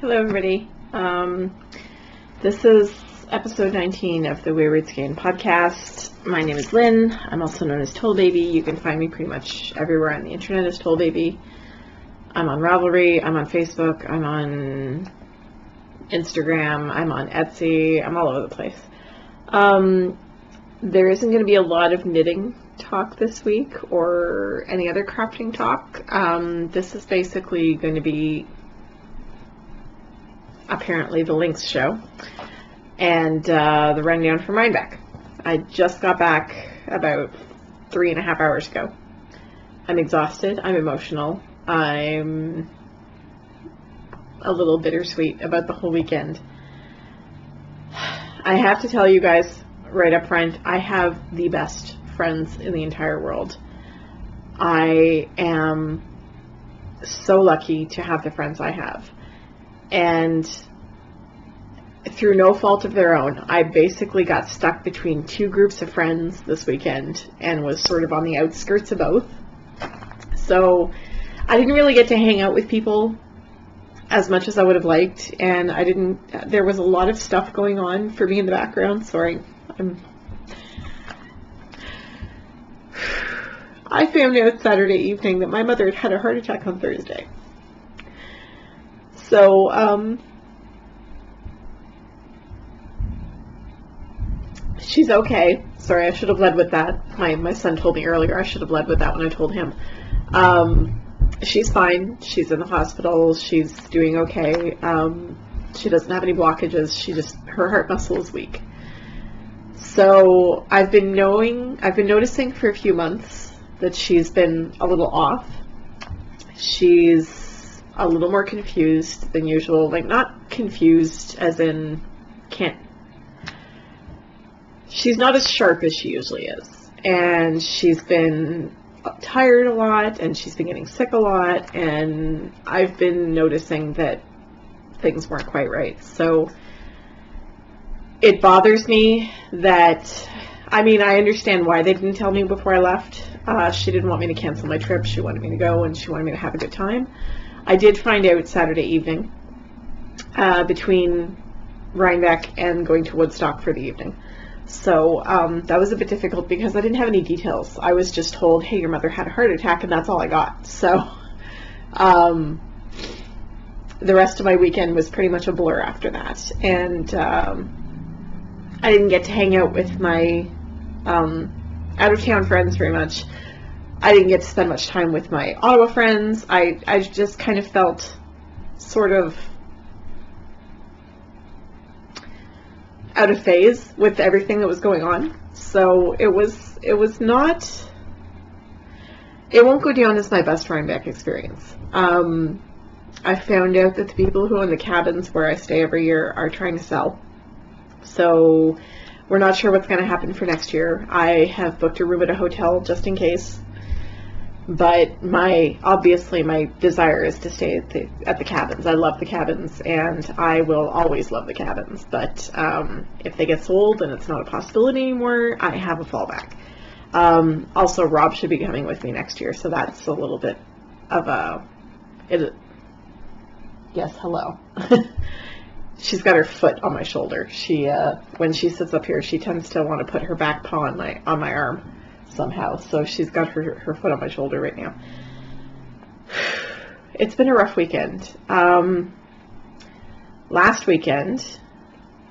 Hello everybody. This is episode 19 of the Wayward Skein podcast. My name is Lynn. I'm also known as Toll Baby. You can find me pretty much everywhere on the internet as Toll Baby. I'm on Ravelry, I'm on Facebook, I'm on Instagram, I'm on Etsy, I'm all over the place. There isn't going to be a lot of knitting talk this week or any other crafting talk. This is basically going to be apparently the Lynx show and the rundown from Rhinebeck. I just got back about 3.5 hours ago. I'm exhausted, I'm emotional, I'm a little bittersweet about the whole weekend. I have to tell you guys right up front, I have the best friends in the entire world. I am so lucky to have the friends I have. And through no fault of their own, I basically got stuck between two groups of friends this weekend and was sort of on the outskirts of both. So I didn't really get to hang out with people as much as I would have liked, and there was a lot of stuff going on for me in the background. Sorry, I found out Saturday evening that my mother had a heart attack on Thursday. So, she's okay. Sorry, I should have led with that. My son told me earlier I should have led with that when I told him. She's fine. She's in the hospital. She's doing okay. She doesn't have any blockages. Her heart muscle is weak. So I've been noticing for a few months that she's been a little off. She's a little more confused than usual. Like, not confused as in she's not as sharp as she usually is. And she's been tired a lot, and she's been getting sick a lot, and I've been noticing that things weren't quite right. So it bothers me that, I understand why they didn't tell me before I left. She didn't want me to cancel my trip. She wanted me to go, and she wanted me to have a good time. I did find out Saturday evening between Rhinebeck and going to Woodstock for the evening. So that was a bit difficult because I didn't have any details. I was just told, hey, your mother had a heart attack, and that's all I got. So the rest of my weekend was pretty much a blur after that. And I didn't get to hang out with my out-of-town friends very much. I didn't get to spend much time with my Ottawa friends. I just kind of felt sort of out of phase with everything that was going on. So it won't go down as my best Rhinebeck experience. I found out that the people who own the cabins where I stay every year are trying to sell. So we're not sure what's going to happen for next year. I have booked a room at a hotel just in case. But obviously my desire is to stay at the cabins. I love the cabins, and I will always love the cabins. But if they get sold and it's not a possibility anymore, I have a fallback. Also, Rob should be coming with me next year, so that's a little bit of yes, hello. She's got her foot on my shoulder. She when she sits up here, she tends to want to put her back paw on my arm somehow, so she's got her foot on my shoulder right now. It's been a rough weekend. Last weekend,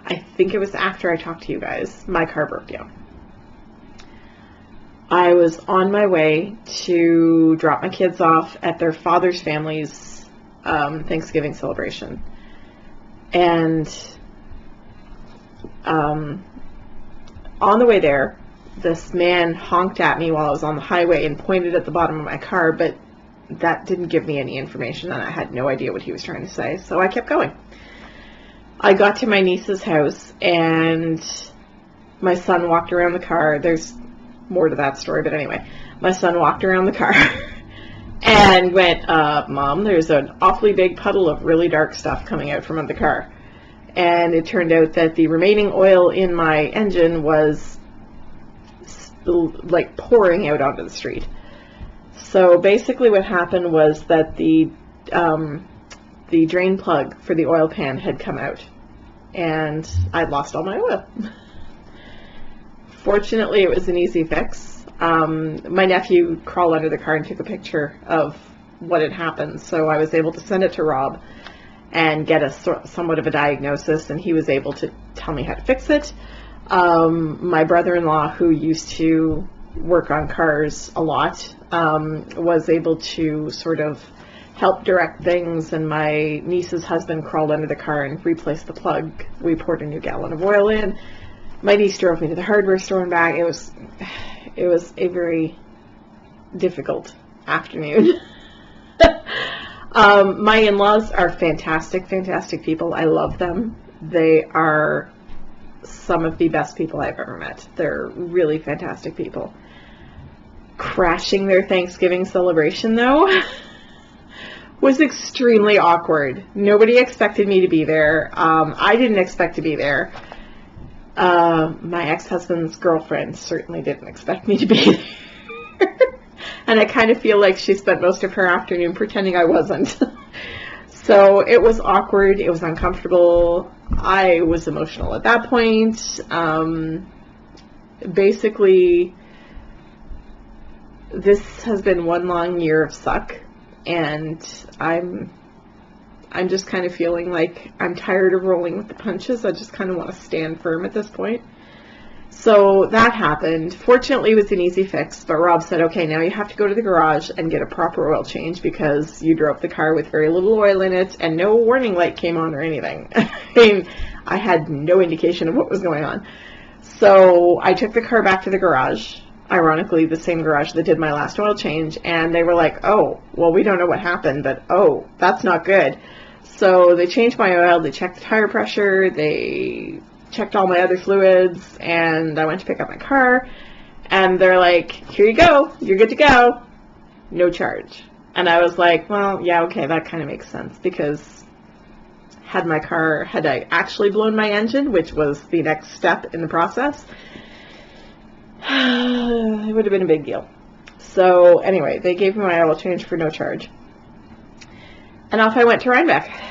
I think it was after I talked to you guys, my car broke down. I was on my way to drop my kids off at their father's family's Thanksgiving celebration, and on the way there, this man honked at me while I was on the highway and pointed at the bottom of my car, but that didn't give me any information, and I had no idea what he was trying to say, so I kept going. I got to my niece's house, and my son walked around the car. There's more to that story, but anyway, my son walked around the car and went, Mom, there's an awfully big puddle of really dark stuff coming out from under the car. And it turned out that the remaining oil in my engine was like pouring out onto the street. So basically what happened was that the the drain plug for the oil pan had come out, and I'd lost all my oil. Fortunately, it was an easy fix. My nephew crawled under the car and took a picture of what had happened, so I was able to send it to Rob and get somewhat of a diagnosis, and he was able to tell me how to fix it. My brother-in-law, who used to work on cars a lot, was able to sort of help direct things, and my niece's husband crawled under the car and replaced the plug. We poured a new gallon of oil in. My niece drove me to the hardware store and back. It was a very difficult afternoon. My in-laws are fantastic, fantastic people. I love them. They are some of the best people I've ever met. They're really fantastic people. Crashing their Thanksgiving celebration, though, was extremely awkward. Nobody expected me to be there. I didn't expect to be there. My ex-husband's girlfriend certainly didn't expect me to be there. And I kind of feel like she spent most of her afternoon pretending I wasn't. So it was awkward. It was uncomfortable. I was emotional at that point. Basically, this has been one long year of suck, and I'm just kind of feeling like I'm tired of rolling with the punches. I just kind of want to stand firm at this point. So that happened. Fortunately, it was an easy fix, but Rob said, okay, now you have to go to the garage and get a proper oil change because you drove the car with very little oil in it and no warning light came on or anything. I mean, I had no indication of what was going on. So I took the car back to the garage, ironically the same garage that did my last oil change, and they were like, oh, well, we don't know what happened, but oh, that's not good. So they changed my oil, they checked the tire pressure, they checked all my other fluids, and I went to pick up my car, and they're like, here you go, you're good to go, no charge. And I was like, well, yeah, okay, that kind of makes sense, because had I actually blown my engine, which was the next step in the process, it would have been a big deal. So anyway, they gave me my oil change for no charge, and off I went to Rhinebeck.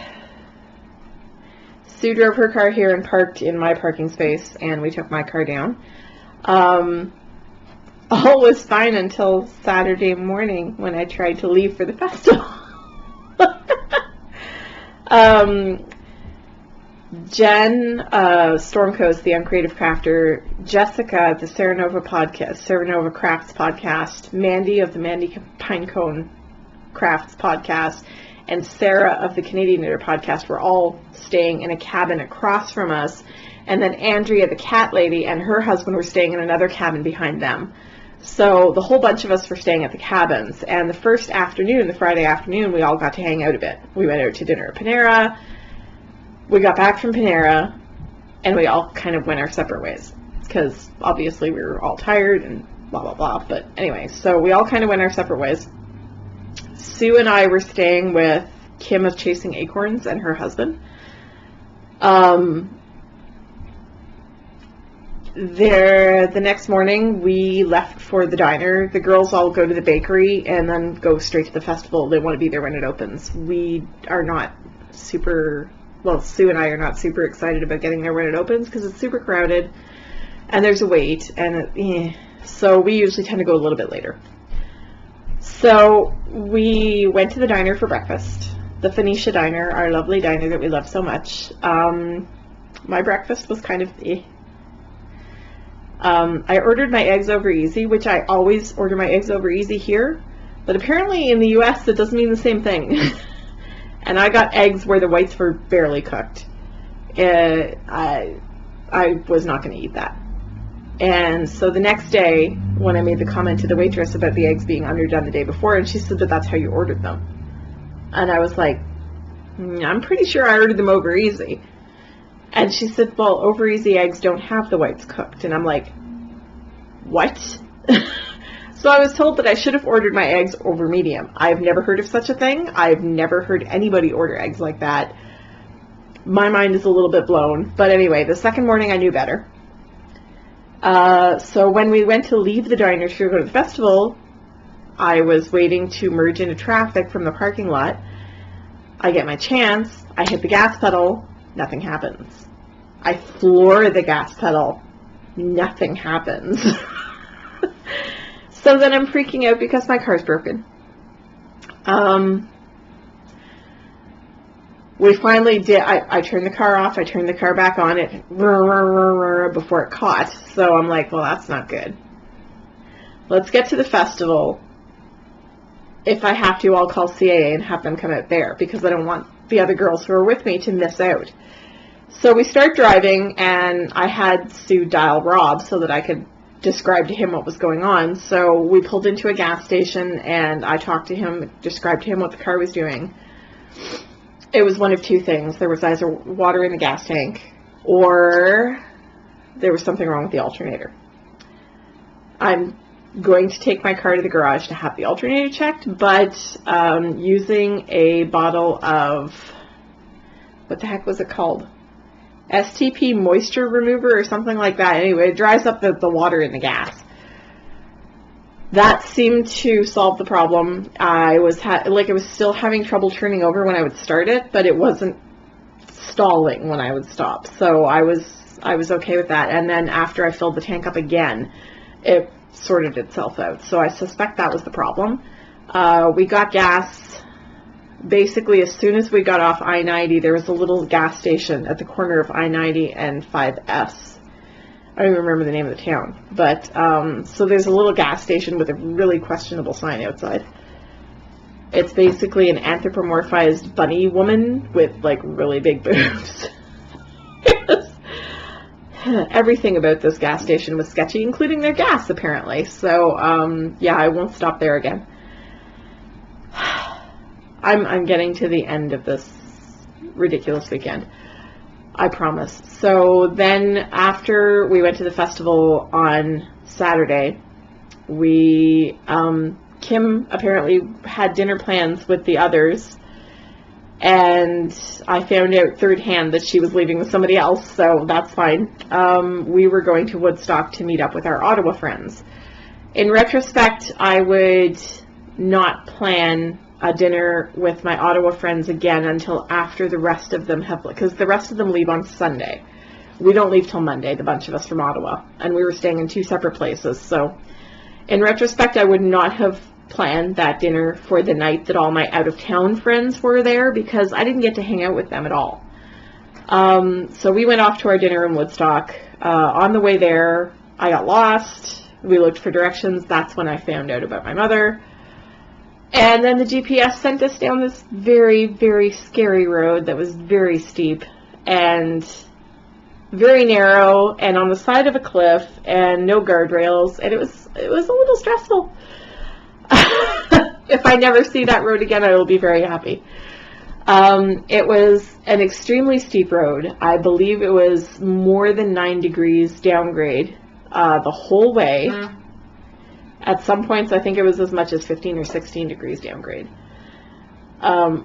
Sue drove her car here and parked in my parking space, and we took my car down. All was fine until Saturday morning when I tried to leave for the festival. Jen, Stormcoast, the Uncreative Crafter, Jessica, the Serenova Crafts podcast, Mandy of the Mandy Pinecone Crafts podcast, and Sarah of the Canadian Knitter podcast were all staying in a cabin across from us. And then Andrea, the cat lady, and her husband were staying in another cabin behind them. So the whole bunch of us were staying at the cabins. And the first afternoon, the Friday afternoon, we all got to hang out a bit. We went out to dinner at Panera. We got back from Panera, and we all kind of went our separate ways. Because obviously we were all tired and blah, blah, blah. But anyway, so we all kind of went our separate ways. Sue and I were staying with Kim of Chasing Acorns and her husband. The next morning, we left for the diner. The girls all go to the bakery and then go straight to the festival. They want to be there when it opens. We are not super, well, Sue and I are not super excited about getting there when it opens because it's super crowded and there's a wait. And so we usually tend to go a little bit later. So we went to the diner for breakfast, the Phoenicia Diner, our lovely diner that we love so much. My breakfast was kind of I ordered my eggs over easy, which I always order my eggs over easy here, but apparently in the US it doesn't mean the same thing. And I got eggs where the whites were barely cooked. I was not going to eat that. And so the next day, when I made the comment to the waitress about the eggs being underdone the day before, and she said that that's how you ordered them. And I was like, I'm pretty sure I ordered them over easy. And she said, well, over easy eggs don't have the whites cooked. And I'm like, what? So I was told that I should have ordered my eggs over medium. I've never heard of such a thing. I've never heard anybody order eggs like that. My mind is a little bit blown. But anyway, the second morning I knew better. So when we went to leave the diner to go to the festival, I was waiting to merge into traffic from the parking lot. I get my chance, I hit the gas pedal, nothing happens. I floor the gas pedal, nothing happens. So then I'm freaking out because my car's broken. We finally did, I turned the car off, I turned the car back on, it before it caught. So I'm like, well, that's not good. Let's get to the festival. If I have to, I'll call CAA and have them come out there, because I don't want the other girls who are with me to miss out. So we start driving, and I had Sue dial Rob so that I could describe to him what was going on. So we pulled into a gas station, and I talked to him, described to him what the car was doing. It was one of two things. There was either water in the gas tank, or there was something wrong with the alternator. I'm going to take my car to the garage to have the alternator checked, but using a bottle of, what the heck was it called? STP moisture remover or something like that. Anyway, it dries up the water in the gas. That seemed to solve the problem. I was still having trouble turning over when I would start it, but it wasn't stalling when I would stop. So I was okay with that. And then after I filled the tank up again, it sorted itself out. So I suspect that was the problem. We got gas. Basically, as soon as we got off I-90, there was a little gas station at the corner of I-90 and 5S. I don't even remember the name of the town. But, so there's a little gas station with a really questionable sign outside. It's basically an anthropomorphized bunny woman with, like, really big boobs. Everything about this gas station was sketchy, including their gas, apparently. So, yeah, I won't stop there again. I'm getting to the end of this ridiculous weekend. I promise. So then after we went to the festival on Saturday, Kim apparently had dinner plans with the others, and I found out third hand that she was leaving with somebody else, so that's fine. We were going to Woodstock to meet up with our Ottawa friends. In retrospect, I would not plan a dinner with my Ottawa friends again until after the rest of them have, because the rest of them leave on Sunday. We don't leave till Monday, the bunch of us from Ottawa, and we were staying in two separate places. So in retrospect, I would not have planned that dinner for the night that all my out-of-town friends were there, because I didn't get to hang out with them at all. So we went off to our dinner in Woodstock. On the way there, I got lost. We looked for directions. That's when I found out about my mother. And then the GPS sent us down this very, very scary road that was very steep and very narrow and on the side of a cliff and no guardrails, and it was a little stressful. If I never see that road again, I will be very happy. It was an extremely steep road. I believe it was more than 9 degrees downgrade the whole way. At some points, I think it was as much as 15 or 16 degrees downgrade.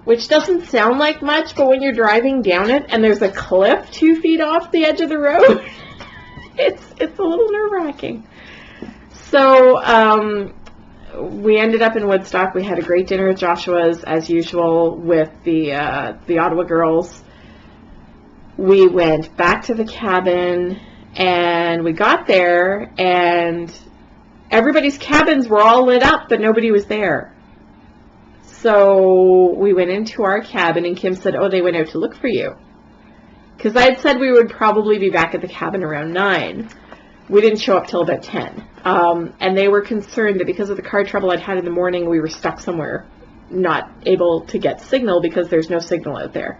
Which doesn't sound like much, but when you're driving down it and there's a cliff 2 feet off the edge of the road, it's a little nerve-wracking. So we ended up in Woodstock. We had a great dinner at Joshua's, as usual, with the Ottawa girls. We went back to the cabin, and we got there, and everybody's cabins were all lit up, but nobody was there. So we went into our cabin, and Kim said, oh, they went out to look for you. Because I had said we would probably be back at the cabin around 9. We didn't show up till about 10. And they were concerned that because of the car trouble I'd had in the morning, we were stuck somewhere, not able to get signal because there's no signal out there.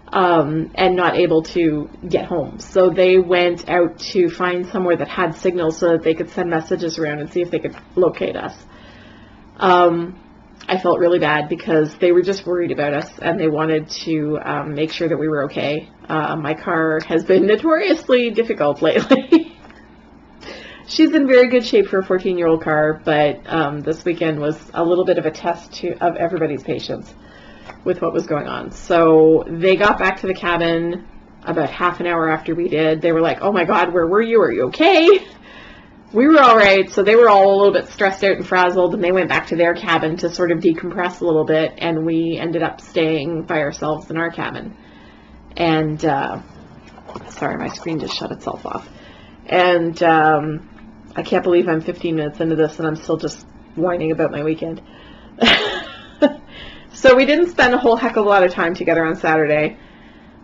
And not able to get home. So they went out to find somewhere that had signal so that they could send messages around and see if they could locate us. I felt really bad because they were just worried about us and they wanted to make sure that we were okay. My car has been notoriously difficult lately. She's in very good shape for a 14-year-old car, but this weekend was a little bit of a test of everybody's patience with what was going on. So they got back to the cabin about half an hour after we did. They were like, oh my God, where were you? Are you okay? we were all right. So they were all a little bit stressed out and frazzled, and they went back to their cabin to sort of decompress a little bit, and we ended up staying by ourselves in our cabin. And sorry, my screen just shut itself off. And I can't believe I'm 15 minutes into this and I'm still just whining about my weekend. So we didn't spend a whole heck of a lot of time together on Saturday.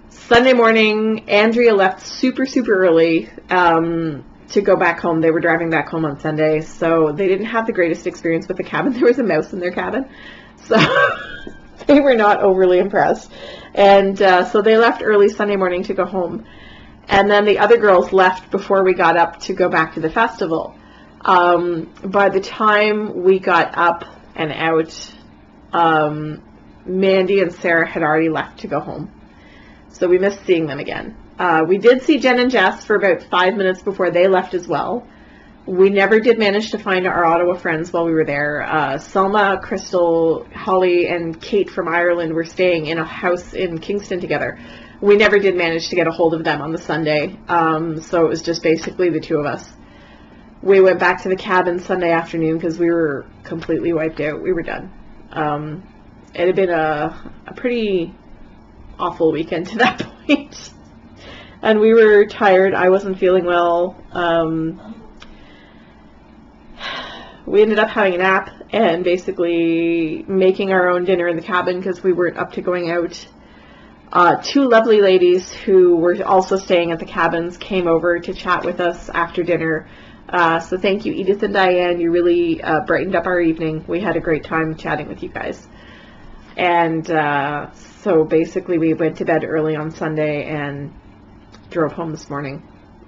Sunday morning, Andrea left super, super early to go back home. They were driving back home on Sunday, so they didn't have the greatest experience with the cabin. There was a mouse in their cabin, so they were not overly impressed. And so they left early Sunday morning to go home. And then the other girls left before we got up to go back to the festival. By the time we got up and out, Mandy and Sarah had already left to go home. So we missed seeing them again. We did see Jen and Jess for about 5 minutes before they left as well. We never did manage to find our Ottawa friends while we were there. Selma, Crystal, Holly, and Kate from Ireland were staying in a house in Kingston together. We never did manage to get a hold of them on the Sunday, so it was just basically the two of us. We went back to the cabin Sunday afternoon because we were completely wiped out. We were done. It had been a pretty awful weekend to that point. And we were tired. I wasn't feeling well. We ended up having a nap and basically making our own dinner in the cabin because we weren't up to going out. Two lovely ladies who were also staying at the cabins came over to chat with us after dinner. So thank you, Edith and Diane. You really brightened up our evening. We had a great time chatting with you guys. And so basically we went to bed early on Sunday and drove home this morning.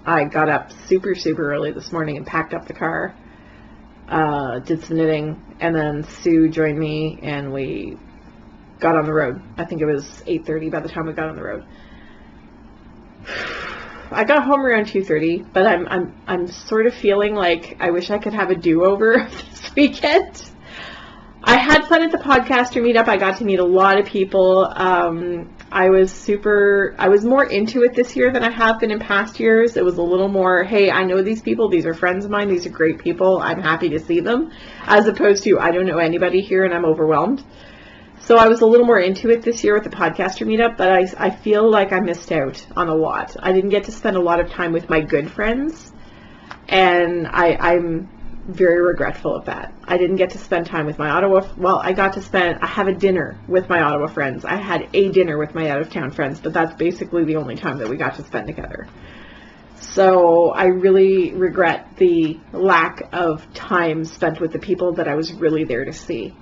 I got up super, super early this morning and packed up the car, did some knitting, and then Sue joined me and we got on the road. I think it was 8:30 by the time we got on the road. I got home around 2:30, but I'm sort of feeling like I wish I could have a do-over this weekend. I had fun at the podcaster meetup. I got to meet a lot of people. I was more into it this year than I have been in past years. It was a little more, hey, I know these people. These are friends of mine. These are great people. I'm happy to see them. As opposed to, I don't know anybody here and I'm overwhelmed. So I was a little more into it this year with the podcaster meetup, but I feel like I missed out on a lot. I didn't get to spend a lot of time with my good friends, and I'm very regretful of that. I didn't get to spend time with my Ottawa, well, I have a dinner with my Ottawa friends. I had a dinner with my out-of-town friends, but that's basically the only time that we got to spend together. So I really regret the lack of time spent with the people that I was really there to see.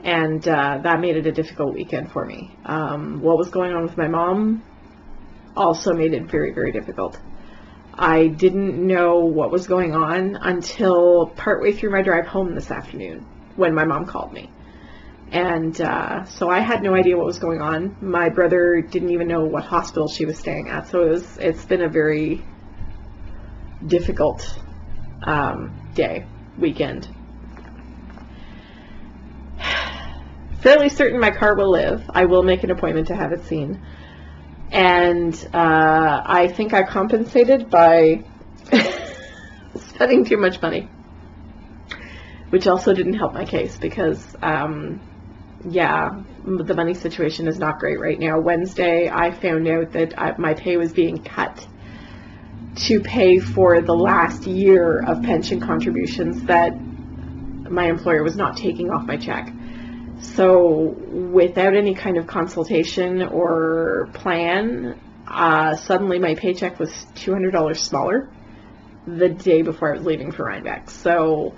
And that made it a difficult weekend for me. What was going on with my mom also made it very, very difficult. I didn't know what was going on until partway through my drive home this afternoon when my mom called me. And so I had no idea what was going on. My brother didn't even know what hospital she was staying at. So it's been a very difficult weekend. Fairly certain my car will live. I will make an appointment to have it seen. And I think I compensated by spending too much money, which also didn't help my case because, the money situation is not great right now. Wednesday, I found out that my pay was being cut to pay for the last year of pension contributions that my employer was not taking off my check. So without any kind of consultation or plan, suddenly my paycheck was $200 smaller the day before I was leaving for Rhinebeck. So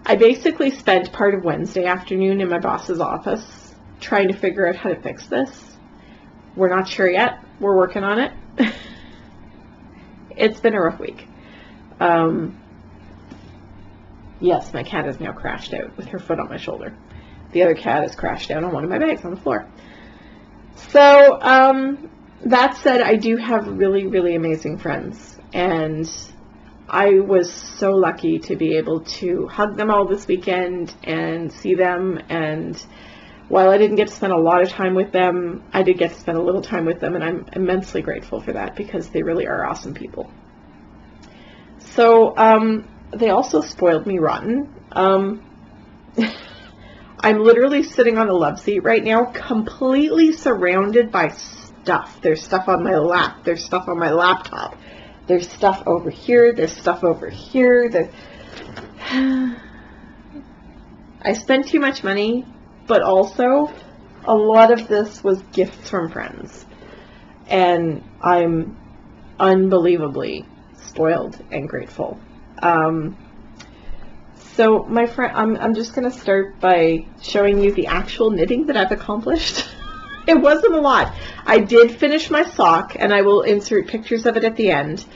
I basically spent part of Wednesday afternoon in my boss's office trying to figure out how to fix this. We're not sure yet. We're working on it. It's been a rough week. Yes, my cat has now crashed out with her foot on my shoulder. The other cat has crashed down on one of my bags on the floor. So, that said, I do have really, really amazing friends. And I was so lucky to be able to hug them all this weekend and see them. And while I didn't get to spend a lot of time with them, I did get to spend a little time with them. And I'm immensely grateful for that because they really are awesome people. So, they also spoiled me rotten. I'm literally sitting on a love seat right now, completely surrounded by stuff. There's stuff on my lap. There's stuff on my laptop. There's stuff over here. There's stuff over here. I spent too much money, but also a lot of this was gifts from friends. And I'm unbelievably spoiled and grateful. So my friend, I'm just going to start by showing you the actual knitting that I've accomplished. It wasn't a lot. I did finish my sock, and I will insert pictures of it at the end,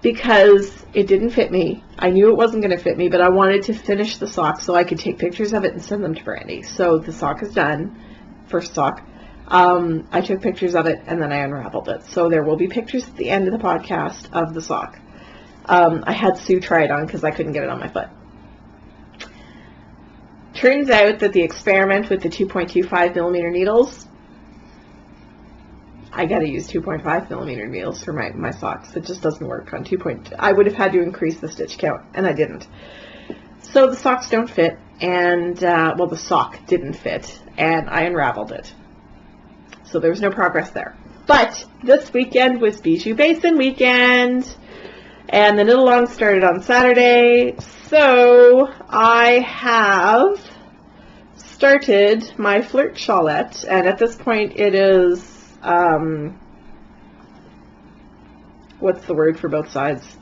because it didn't fit me. I knew it wasn't going to fit me, but I wanted to finish the sock so I could take pictures of it and send them to Brandy. So the sock is done. First sock. I took pictures of it, and then I unraveled it. So there will be pictures at the end of the podcast of the sock. I had Sue try it on because I couldn't get it on my foot. Turns out that the experiment with the 2.25 millimeter needles, I got to use 2.5 millimeter needles for my socks. It just doesn't work on 2. I would have had to increase the stitch count, and I didn't. So the socks don't fit, and, well, the sock didn't fit, and I unraveled it. So there was no progress there. But this weekend was Bijou Basin weekend, and the knit-along started on Saturday. So I have started my flirt shawlette, and at this point it is, what's the word for both sides?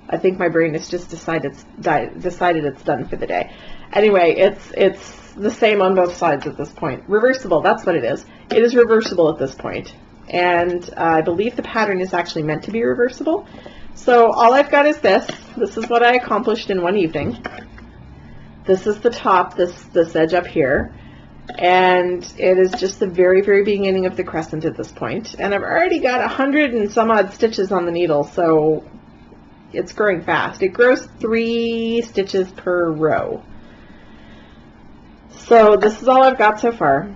I think my brain has just decided it's done for the day. Anyway, it's the same on both sides at this point. Reversible, that's what it is. It is reversible at this point. And I believe the pattern is actually meant to be reversible. So all I've got is this. This is what I accomplished in one evening. This is the top, this edge up here. And it is just the very, very beginning of the crescent at this point. And I've already got 100 and some odd stitches on the needle, so it's growing fast. It grows 3 stitches per row. So this is all I've got so far.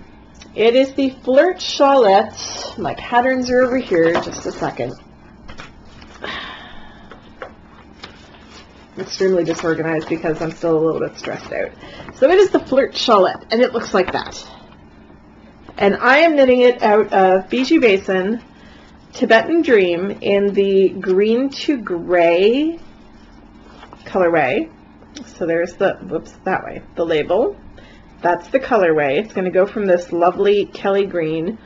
It is the Flirt Shawlette. My patterns are over here. Just a second. I'm extremely disorganized because I'm still a little bit stressed out. So it is the Flirt Shawlette, and it looks like that. And I am knitting it out of Bijou Basin Tibetan Dream in the green to gray colorway. So there's the, whoops, that way, the label. That's the colorway. It's going to go from this lovely Kelly green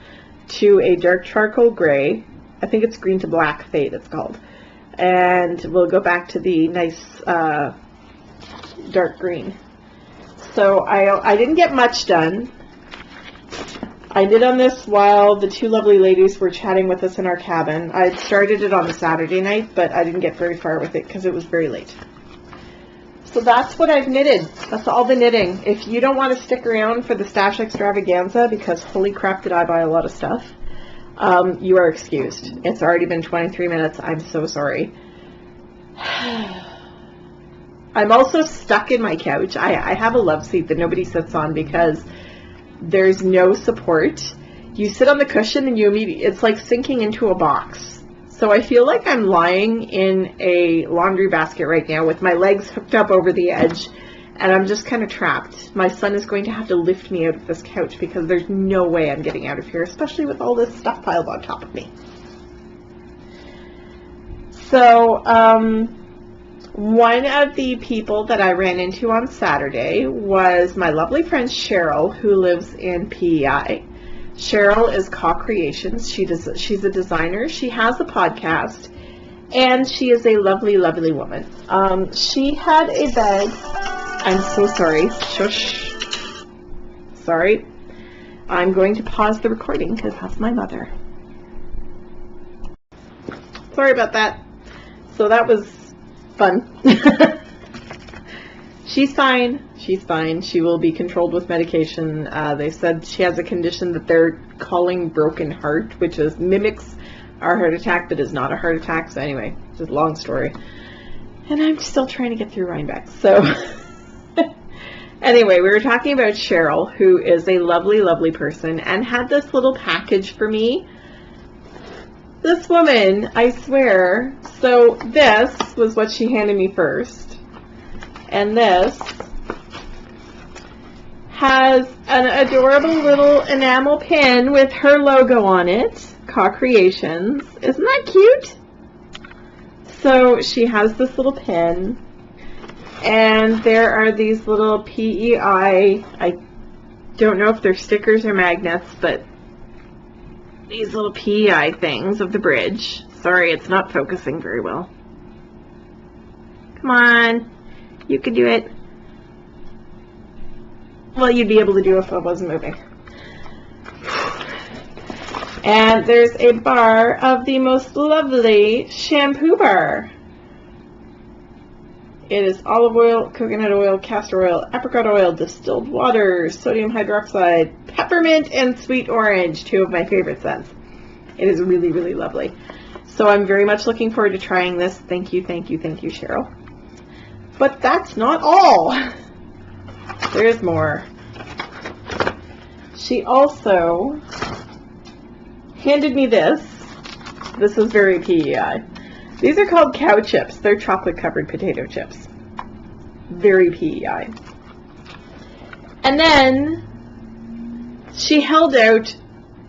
to a dark charcoal gray. I think it's green to black fade it's called. And we'll go back to the nice dark green. So I didn't get much done. I did on this while the 2 lovely ladies were chatting with us in our cabin. I had started it on a Saturday night, but I didn't get very far with it because it was very late. So that's what I've knitted. That's all the knitting. If you don't want to stick around for the stash extravaganza, because holy crap did I buy a lot of stuff, you are excused. It's already been 23 minutes. I'm so sorry. I'm also stuck in my couch. I have a love seat that nobody sits on because there's no support. You sit on the cushion and it's like sinking into a box. So I feel like I'm lying in a laundry basket right now with my legs hooked up over the edge, and I'm just kind of trapped. My son is going to have to lift me out of this couch because there's no way I'm getting out of here, especially with all this stuff piled on top of me. So, one of the people that I ran into on Saturday was my lovely friend Cheryl, who lives in PEI. Cheryl is Caw Creations. She's a designer. She has a podcast, and she is a lovely, lovely woman. She had a bag. I'm so sorry. Shush. Sorry. I'm going to pause the recording because that's my mother. Sorry about that. So that was fun. She's fine. She's fine. She will be controlled with medication. They said she has a condition that they're calling broken heart, which mimics our heart attack, but is not a heart attack. So anyway, it's a long story. And I'm still trying to get through Rhinebeck. So anyway, we were talking about Cheryl, who is a lovely, lovely person, and had this little package for me. This woman, I swear, so this was what she handed me first. And this has an adorable little enamel pin with her logo on it. Caw Creations. Isn't that cute? So she has this little pin. And there are these little PEI, I don't know if they're stickers or magnets, but these little PEI things of the bridge. Sorry, it's not focusing very well. Come on, you can do it. Well, you'd be able to do it if I wasn't moving. And there's a bar of the most lovely shampoo bar. It is olive oil, coconut oil, castor oil, apricot oil, distilled water, sodium hydroxide, peppermint, and sweet orange, 2 of my favorite scents. It is really, really lovely. So I'm very much looking forward to trying this. Thank you, thank you, thank you, Cheryl. But that's not all. There's more. She also handed me this. This is very PEI. These are called cow chips. They're chocolate-covered potato chips. Very PEI. And then she held out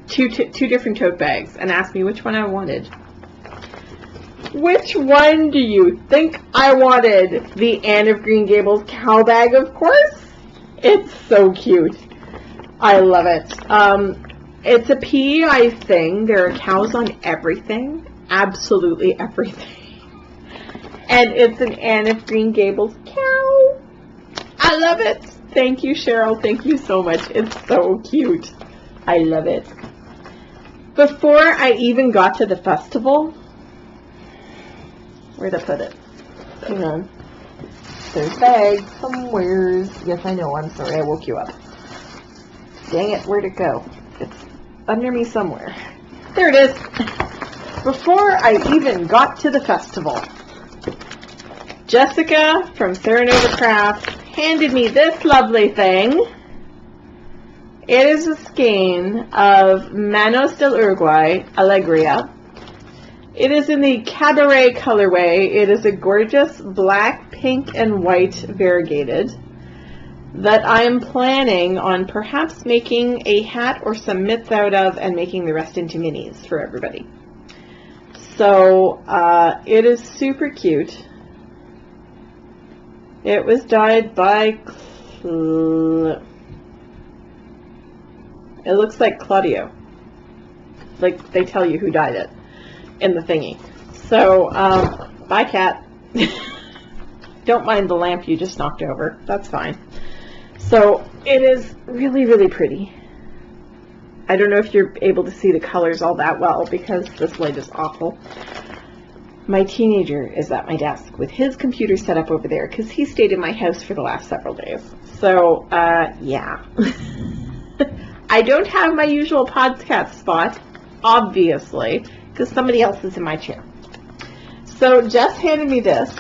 two different tote bags and asked me which one I wanted. Which one do you think I wanted? The Anne of Green Gables cow bag, of course. It's so cute. I love it. It's a PEI thing. There are cows on everything. Absolutely everything. And it's an Anne of Green Gables cow. I love it. Thank you, Cheryl. Thank you so much. It's so cute. I love it. Before I even got to the festival, where'd I put it? Hang on. There's bags somewhere. Yes, I know. I'm sorry. I woke you up. Dang it. Where'd it go? It's under me somewhere. There it is. Before I even got to the festival, Jessica from Serenova Craft handed me this lovely thing. It is a skein of Manos del Uruguay Alegria. It is in the Cabaret colorway. It is a gorgeous black, pink, and white variegated that I am planning on perhaps making a hat or some mitts out of and making the rest into minis for everybody. So it is super cute. It was dyed by, it looks like Claudio. Like they tell you who dyed it in the thingy. So, bye cat. Don't mind the lamp you just knocked over. That's fine. So it is really, really pretty. I don't know if you're able to see the colors all that well because this light is awful. My teenager is at my desk with his computer set up over there because he stayed in my house for the last several days. So, yeah. I don't have my usual podcast spot, obviously, because somebody else is in my chair. So Jess handed me this,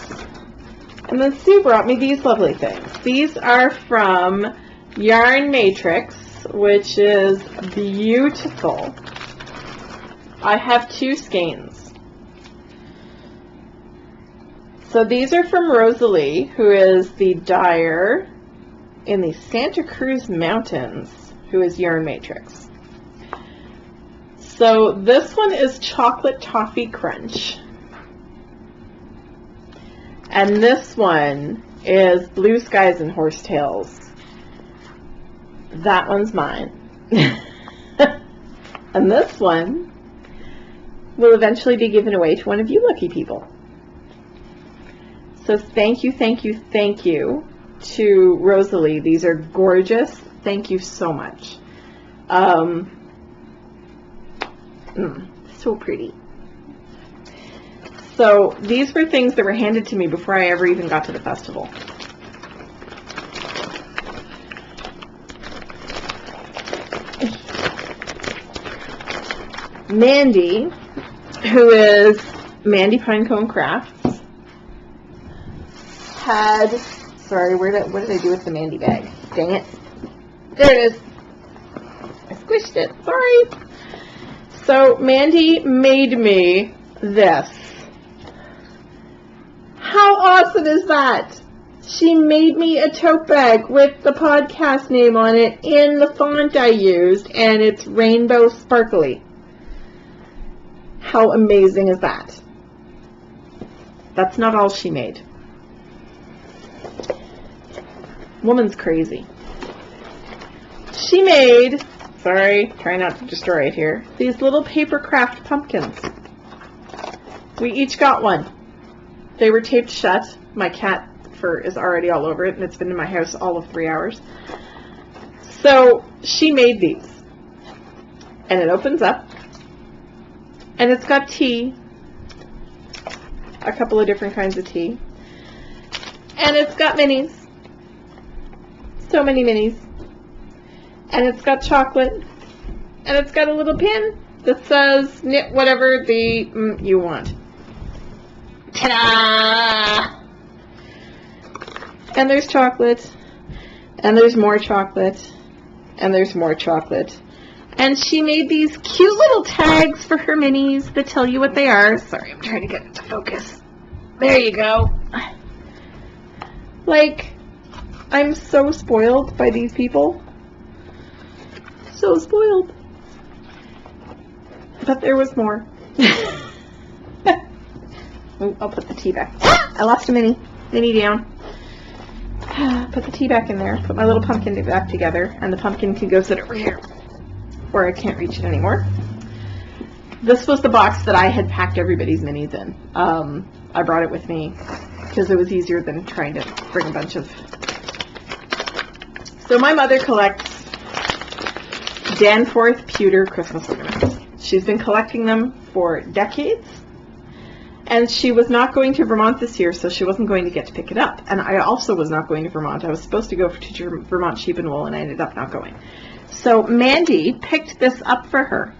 and then Sue brought me these lovely things. These are from Yarn Matrix, which is beautiful. I have 2 skeins. So these are from Rosalie, who is the dyer in the Santa Cruz Mountains, who is Yarn Matrix. So this one is Chocolate Toffee Crunch. And this one is Blue Skies and Horsetails. That one's mine. And this one will eventually be given away to one of you lucky people. So thank you, thank you, thank you to Rosalie. These are gorgeous. Thank you so much. So pretty. So these were things that were handed to me before I ever even got to the festival. Mandy, who is Mandy Pinecone Crafts, had, sorry, what did I do with the Mandy bag? Dang it. There it is. I squished it. Sorry. So Mandy made me this. How awesome is that? She made me a tote bag with the podcast name on it in the font I used, and it's rainbow sparkly. How amazing is that? That's not all she made. Woman's crazy. She made, sorry, try not to destroy it here, these little paper craft pumpkins. We each got one. They were taped shut. My cat fur is already all over it, and it's been in my house all of 3 hours. So she made these. And it opens up. And it's got tea. A couple of different kinds of tea. And it's got minis. So many minis. And it's got chocolate. And it's got a little pin that says knit whatever you want. Ta-da! And there's chocolate. And there's more chocolate. And there's more chocolate. And she made these cute little tags for her minis that tell you what they are. Sorry, I'm trying to get it to focus. There you go. Like, I'm so spoiled by these people. So spoiled. But there was more. Ooh, I'll put the tea back. I lost a mini down. Put the tea back in there. Put my little pumpkin back together. And the pumpkin can go sit over here, where I can't reach it anymore. This was the box that I had packed everybody's minis in. I brought it with me because it was easier than trying to bring a bunch of... So my mother collects Danforth pewter Christmas ornaments. She's been collecting them for decades. And she was not going to Vermont this year, so she wasn't going to get to pick it up. And I also was not going to Vermont. I was supposed to go to Vermont Sheep and Wool, and I ended up not going. So Mandy picked this up for her.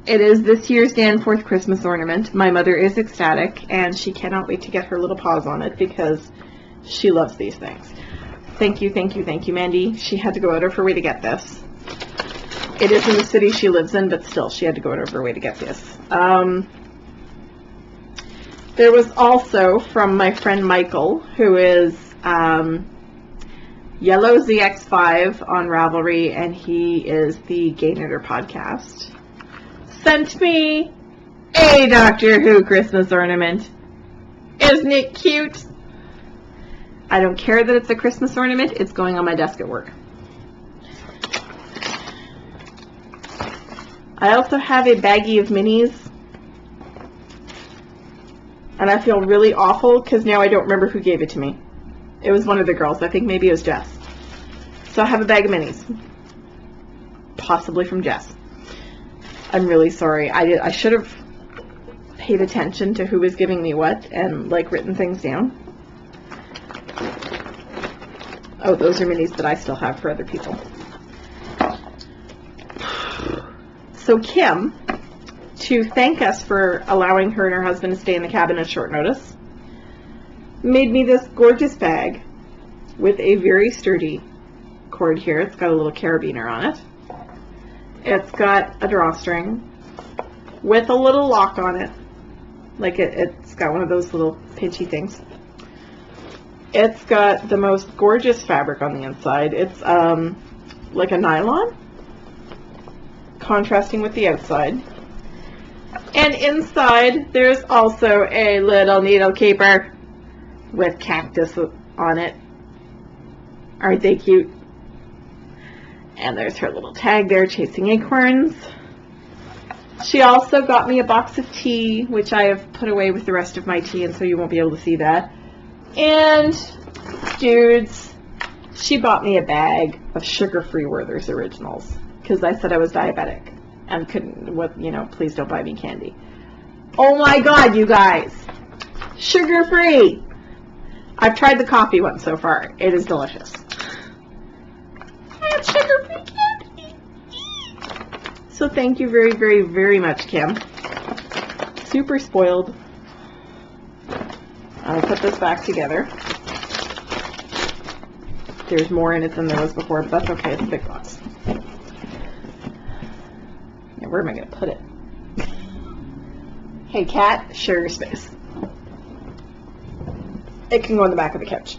It is this year's Danforth Christmas ornament. My mother is ecstatic, and she cannot wait to get her little paws on it because she loves these things. Thank you, thank you, thank you, Mandy. She had to go out of her way to get this. It is in the city she lives in, but still, she had to go out of her way to get this. There was also from my friend Michael, who is Yellow ZX5 on Ravelry, and he is the Gay Knitter podcast, sent me a Doctor Who Christmas ornament. Isn't it cute? I don't care that it's a Christmas ornament. It's going on my desk at work. I also have a baggie of minis. And I feel really awful because now I don't remember who gave it to me. It was one of the girls. I think maybe it was Jess. So I have a bag of minis. Possibly from Jess. I'm really sorry. I should have paid attention to who was giving me what and, like, written things down. Oh, those are minis that I still have for other people. So Kim, to thank us for allowing her and her husband to stay in the cabin at short notice, made me this gorgeous bag with a very sturdy cord here. It's got a little carabiner on it. It's got a drawstring with a little lock on it. Like it's got one of those little pinchy things. It's got the most gorgeous fabric on the inside. It's like a nylon, contrasting with the outside. And inside, there's also a little needle keeper with cactus on it. Aren't they cute? And there's her little tag there, chasing acorns. She also got me a box of tea, which I have put away with the rest of my tea, and so you won't be able to see that. And, dudes, she bought me a bag of sugar-free Werther's Originals, because I said I was diabetic. And couldn't, please don't buy me candy. Oh my God, you guys. Sugar-free. I've tried the coffee one so far. It is delicious. And sugar-free candy. So thank you very, very, very much, Kim. Super spoiled. I'll put this back together. There's more in it than there was before, but that's okay. It's a big box. Where am I going to put it? Hey, cat, share your space. It can go in the back of the couch.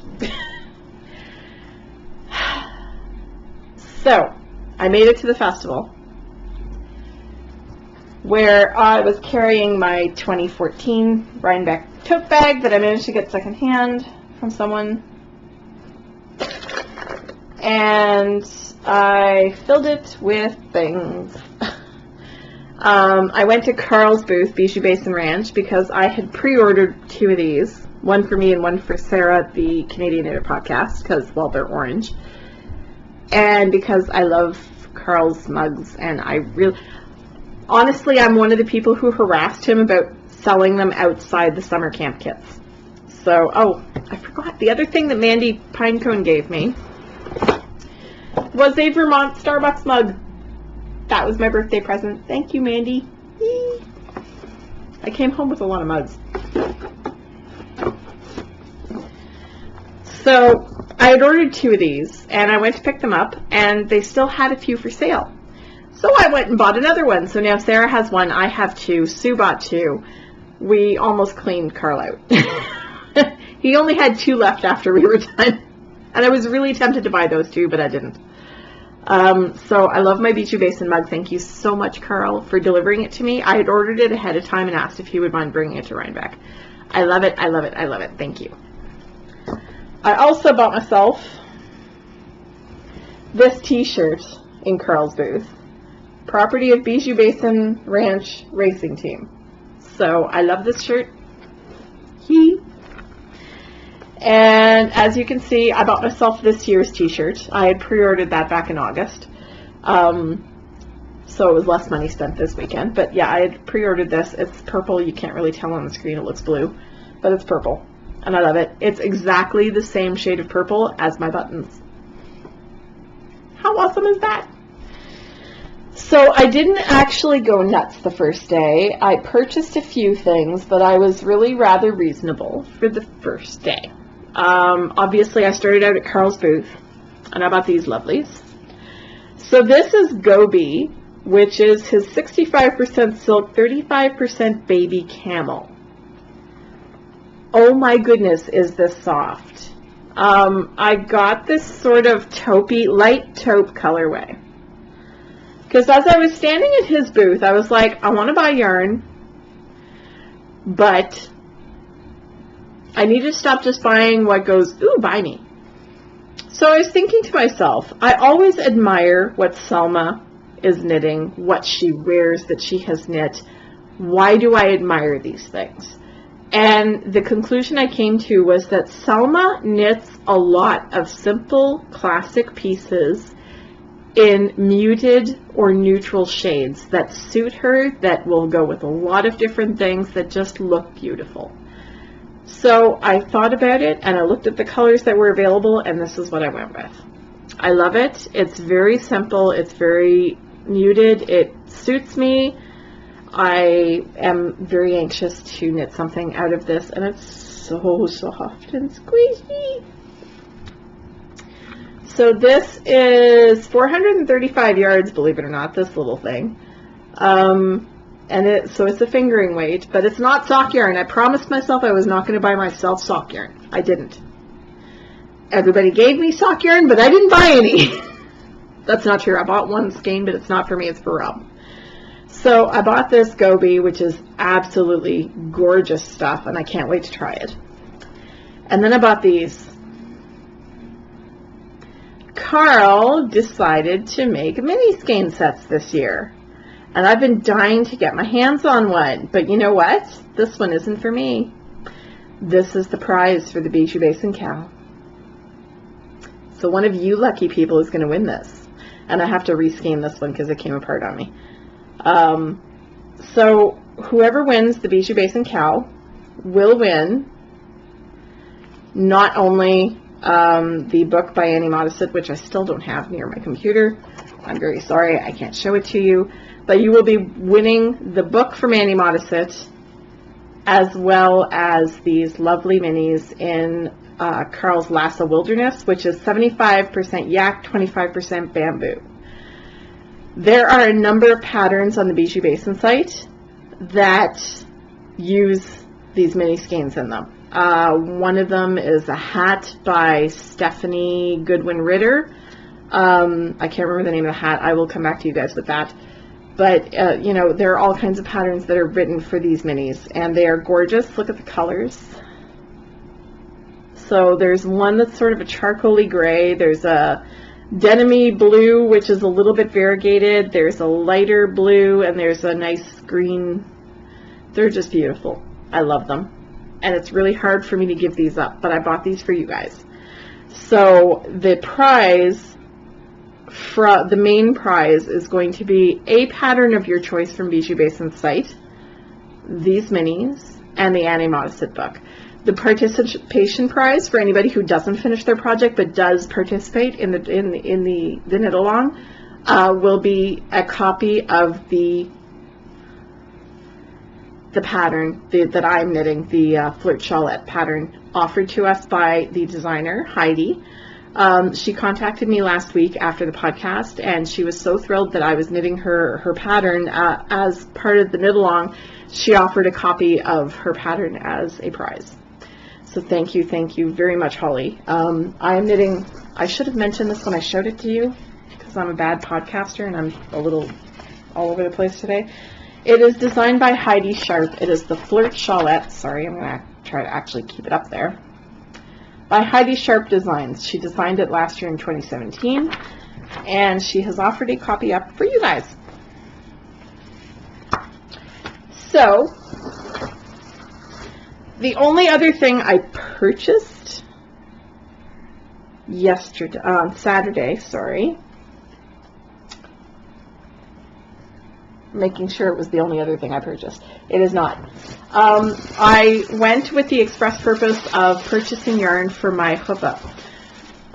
So, I made it to the festival, where I was carrying my 2014 Rhinebeck tote bag that I managed to get secondhand from someone. And I filled it with things. I went to Carl's booth, Bijou Basin Ranch, because I had pre-ordered 2 of these. One for me and one for Sarah, the Canadian Knitted podcast, because, well, they're orange. And because I love Carl's mugs, and I really... Honestly, I'm one of the people who harassed him about selling them outside the summer camp kits. So, oh, I forgot. The other thing that Mandy Pinecone gave me was a Vermont Starbucks mug. That was my birthday present. Thank you, Mandy. Yee. I came home with a lot of mugs. So, I had ordered 2 of these, and I went to pick them up, and they still had a few for sale. So I went and bought another one. So now Sarah has one, I have 2, Sue bought 2. We almost cleaned Carl out. He only had 2 left after we were done. And I was really tempted to buy those 2, but I didn't. So I love my Bijou Basin mug. Thank you so much, Carl, for delivering it to me. I had ordered it ahead of time and asked if he would mind bringing it to Rhinebeck. I love it, I love it, I love it. Thank you. I also bought myself this t-shirt in Carl's booth. Property of Bijou Basin Ranch Racing Team. So I love this shirt. And as you can see, I bought myself this year's t-shirt. I had pre-ordered that back in August. So it was less money spent this weekend. But yeah, I had pre-ordered this. It's purple. You can't really tell on the screen. It looks blue. But it's purple. And I love it. It's exactly the same shade of purple as my buttons. How awesome is that? So I didn't actually go nuts the first day. I purchased a few things, but I was really rather reasonable for the first day. Obviously, I started out at Carl's booth, and I bought these lovelies. So this is Gobi, which is his 65% silk, 35% baby camel. Oh my goodness, is this soft. I got this sort of taupey, light taupe colorway. Because as I was standing at his booth, I was like, I want to buy yarn, but I need to stop just buying what goes, ooh, buy me. So I was thinking to myself, I always admire what Selma is knitting, what she wears that she has knit. Why do I admire these things? And the conclusion I came to was that Selma knits a lot of simple, classic pieces in muted or neutral shades that suit her, that will go with a lot of different things that just look beautiful. So I thought about it, and I looked at the colors that were available, and this is what I went with. I love it. It's very simple. It's very muted. It suits me. I am very anxious to knit something out of this, and it's so soft and squishy. So this is 435 yards, believe it or not, this little thing. So it's a fingering weight, but it's not sock yarn. I promised myself I was not going to buy myself sock yarn. I didn't. Everybody gave me sock yarn, but I didn't buy any. That's not true. I bought one skein, but it's not for me, it's for Rob. So I bought this Gobi, which is absolutely gorgeous stuff, and I can't wait to try it. And then I bought these. Carl decided to make mini skein sets this year, and I've been dying to get my hands on one, but you know what? This one isn't for me. This is the prize for the Bijou Basin cow. So one of you lucky people is going to win this, and I have to reskein this one because it came apart on me. So whoever wins the Bijou Basin cow will win not only the book by Annie Modisett, which I still don't have near my computer. I'm very sorry, I can't show it to you. But you will be winning the book from Annie Modisett, as well as these lovely minis in Carl's Lhasa Wilderness, which is 75% yak, 25% bamboo. There are a number of patterns on the Bijou Basin site that use these mini skeins in them. One of them is a hat by Stephanie Goodwin Ritter. I can't remember the name of the hat. I will come back to you guys with that. But, you know, there are all kinds of patterns that are written for these minis, and they are gorgeous. Look at the colors. So there's one that's sort of a charcoaly gray. There's a denim-y blue, which is a little bit variegated. There's a lighter blue, and there's a nice green. They're just beautiful. I love them. And it's really hard for me to give these up, but I bought these for you guys. So the prize, the main prize, is going to be a pattern of your choice from Bijou Basin's site, these minis, and the Annie Modestit book. The participation prize for anybody who doesn't finish their project but does participate in the knit along will be a copy of the pattern that I'm knitting, the Flirt Shawlette pattern, offered to us by the designer Heidi. She contacted me last week after the podcast, and she was so thrilled that I was knitting her pattern as part of the knit along. She offered a copy of her pattern as a prize. So thank you very much, Holly. I am knitting, I should have mentioned this when I showed it to you, because I'm a bad podcaster and I'm a little all over the place today. It is designed by Heidi Sharp. It is the Flirt Shawlette. Sorry, I'm going to try to actually keep it up there. By Heidi Sharp Designs. She designed it last year in 2017, and she has offered a copy up for you guys. So, the only other thing I purchased yesterday, Saturday, sorry, making sure it was the only other thing I purchased. It is not. I went with the express purpose of purchasing yarn for my chuppah.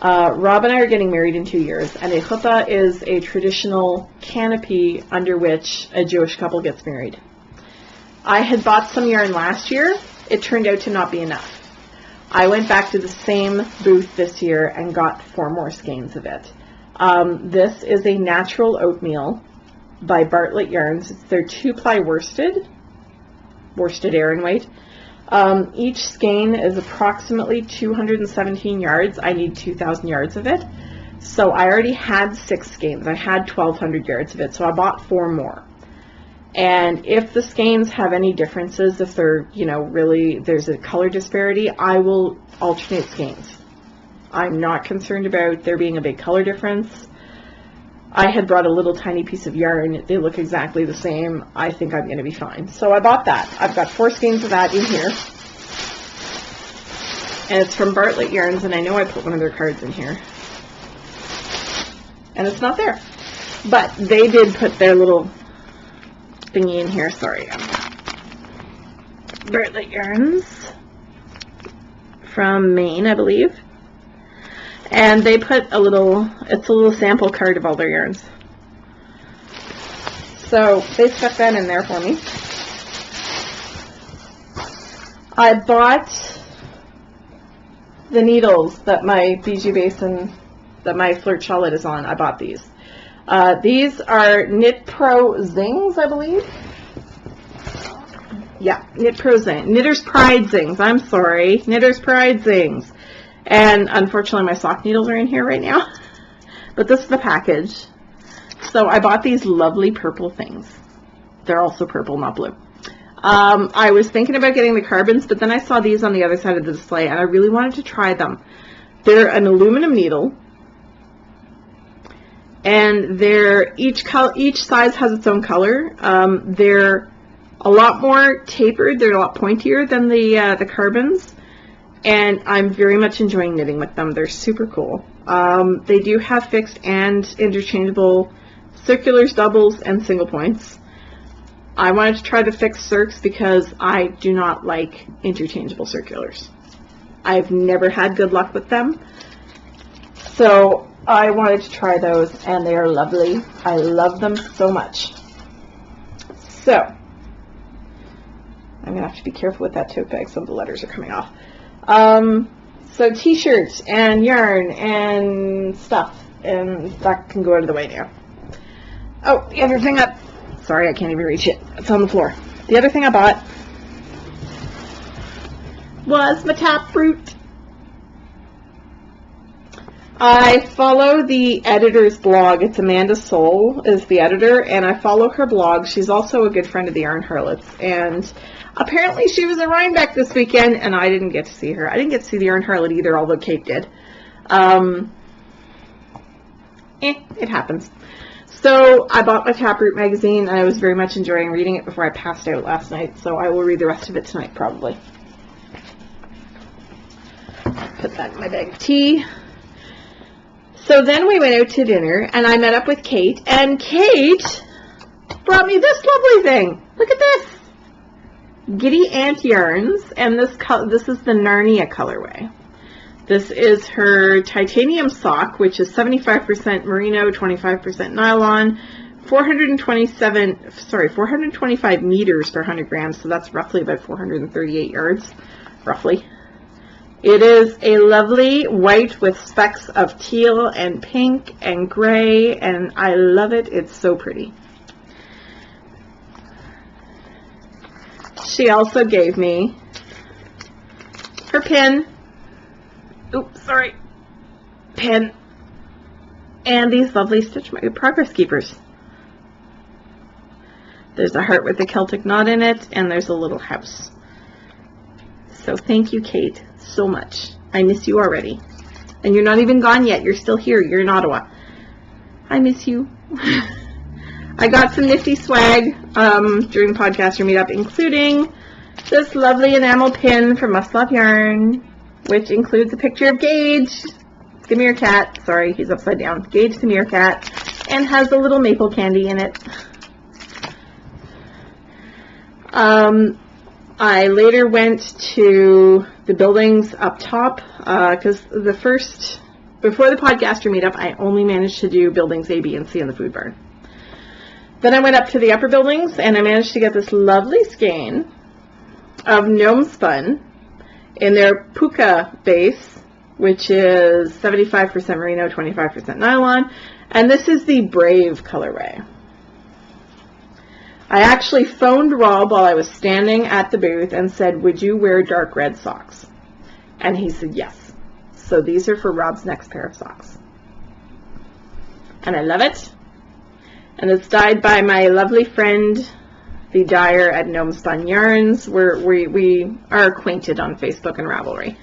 Rob and I are getting married in 2 years, and a chuppah is a traditional canopy under which a Jewish couple gets married. I had bought some yarn last year. It turned out to not be enough. I went back to the same booth this year and got 4 more skeins of it. This is a natural oatmeal by Bartlett Yarns. It's their 2-ply worsted Aran weight. Each skein is approximately 217 yards. I need 2,000 yards of it. So I already had 6 skeins. I had 1,200 yards of it, so I bought 4 more. And if the skeins have any differences, if they're, you know, really, there's a color disparity, I will alternate skeins. I'm not concerned about there being a big color difference. I had brought a little tiny piece of yarn. They look exactly the same. I think I'm going to be fine. So I bought that. I've got 4 skeins of that in here. And it's from Bartlett Yarns, and I know I put one of their cards in here. And it's not there. But they did put their little thingy in here. Sorry. Bartlett Yarns from Maine, I believe. And they put it's a little sample card of all their yarns. So they stuck that in there for me. I bought the needles that my Bijou Basin, that my Flirt Shawlette is on. I bought these. These are Knit Pro Zings, I believe. Yeah, Knit Pro Zings. Knitter's Pride Zings. I'm sorry. Knitter's Pride Zings. And unfortunately, my sock needles are in here right now. But this is the package. So I bought these lovely purple things. They're also purple, not blue. I was thinking about getting the carbons, but then I saw these on the other side of the display, and I really wanted to try them. They're an aluminum needle, and each size has its own color. They're a lot more tapered. They're a lot pointier than the carbons. And I'm very much enjoying knitting with them. They're super cool. They do have fixed and interchangeable circulars, doubles, and single points. I wanted to try the fixed circs because I do not like interchangeable circulars. I've never had good luck with them. So I wanted to try those, and they are lovely. I love them so much. So I'm going to have to be careful with that tote bag. Some of the letters are coming off. So t-shirts and yarn and stuff, and that can go out of the way now. Oh, the other thing sorry, I can't even reach it. It's on the floor. The other thing I bought was my taproot. I follow the editor's blog. It's Amanda Soul is the editor, and I follow her blog. She's also a good friend of the Yarn Harlots, and apparently she was at Rhinebeck this weekend, and I didn't get to see her. I didn't get to see the Yarn Harlot either, although Kate did. It happens. So I bought my Taproot magazine, and I was very much enjoying reading it before I passed out last night, so I will read the rest of it tonight, probably. Put that in my bag of tea. So then we went out to dinner, and I met up with Kate, and Kate brought me this lovely thing. Look at this. Giddy Ant Yarns, and this is the Narnia colorway. This is her titanium sock, which is 75% merino, 25% nylon, 425 meters per 100 grams, so that's roughly about 438 yards, roughly. It is a lovely white with specks of teal and pink and gray, and I love it. It's so pretty. She also gave me her pin. Oops, sorry. Pin. And these lovely Stitch My Progress Keepers. There's a heart with a Celtic knot in it, and there's a little house. So thank you, Kate, so much. I miss you already. And you're not even gone yet. You're still here. You're in Ottawa. I miss you. I got some nifty swag during Podcaster Meetup, including this lovely enamel pin from Must Love Yarn, which includes a picture of Gage, the meerkat. Sorry, he's upside down. Gage the meerkat, and has a little maple candy in it. I later went to the buildings up top, because before the Podcaster Meetup, I only managed to do buildings A, B, and C in the food barn. Then I went up to the upper buildings, and I managed to get this lovely skein of gnome spun in their puka base, which is 75% merino, 25% nylon, and this is the Brave colorway. I actually phoned Rob while I was standing at the booth and said, would you wear dark red socks? And he said yes. So these are for Rob's next pair of socks. And I love it. And it's dyed by my lovely friend, the dyer at Gnome Spun Yarns. We are acquainted on Facebook and Ravelry.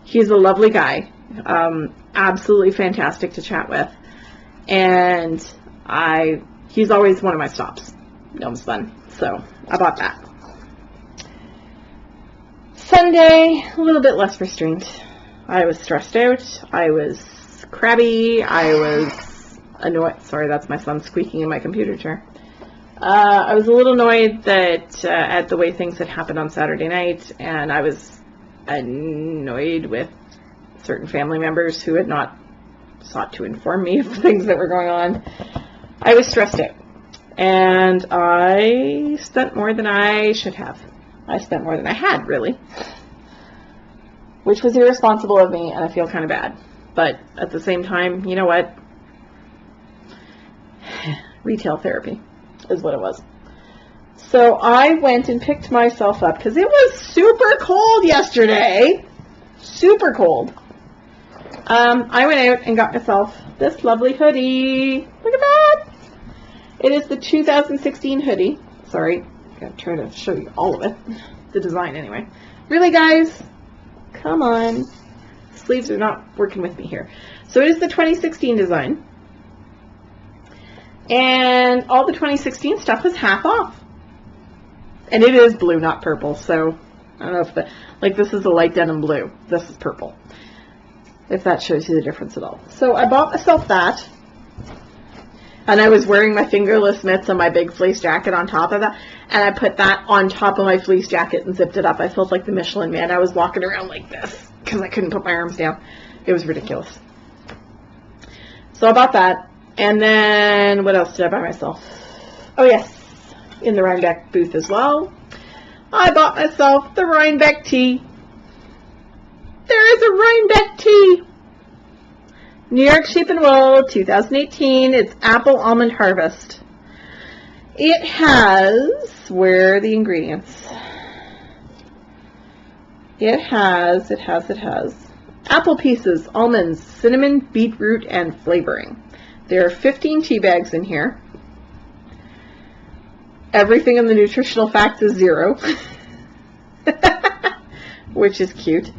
He's a lovely guy. Absolutely fantastic to chat with. And he's always one of my stops, Gnome Spun. So I bought that. Sunday, a little bit less restrained. I was stressed out. I was crabby. I was annoyed. Sorry, that's my son squeaking in my computer chair. I was a little annoyed that at the way things had happened on Saturday night, and I was annoyed with certain family members who had not sought to inform me of things that were going on. I was stressed out, and I spent more than I should have. I spent more than I had, really, which was irresponsible of me, and I feel kind of bad. But at the same time, you know what? Retail therapy is what it was. So I went and picked myself up because it was super cold yesterday. Super cold. I went out and got myself this lovely hoodie. Look at that. It is the 2016 hoodie. Sorry, I'm going to try to show you all of it. The design anyway. Really, guys? Come on. Sleeves are not working with me here. So it is the 2016 design. And all the 2016 stuff was half off. And it is blue, not purple. So I don't know if this is a light denim blue. This is purple. If that shows you the difference at all. So I bought myself that. And I was wearing my fingerless mitts and my big fleece jacket on top of that. And I put that on top of my fleece jacket and zipped it up. I felt like the Michelin Man. I was walking around like this because I couldn't put my arms down. It was ridiculous. So I bought that. And then, what else did I buy myself? Oh, yes, in the Rhinebeck booth as well. I bought myself the Rhinebeck tea. There is a Rhinebeck tea. New York Sheep and Wool, 2018. It's Apple Almond Harvest. It has, where are the ingredients? It has apple pieces, almonds, cinnamon, beetroot, and flavoring. There are 15 tea bags in here. Everything in the nutritional facts is 0, which is cute.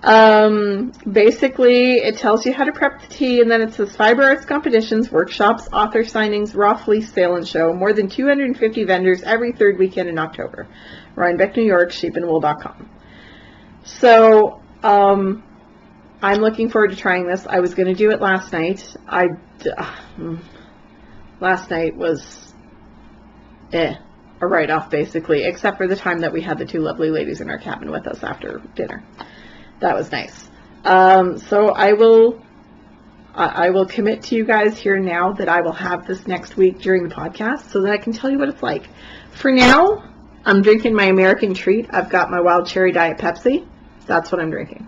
Basically, it tells you how to prep the tea, and then it says fiber arts competitions, workshops, author signings, raw fleece sale and show, more than 250 vendors every third weekend in October. Rhinebeck, New York, sheepandwool.com. So, I'm looking forward to trying this. I was going to do it last night. Last night was a write-off, basically, except for the time that we had the 2 lovely ladies in our cabin with us after dinner. That was nice. So I will commit to you guys here now that I will have this next week during the podcast so that I can tell you what it's like. For now, I'm drinking my American treat. I've got my Wild Cherry Diet Pepsi. That's what I'm drinking.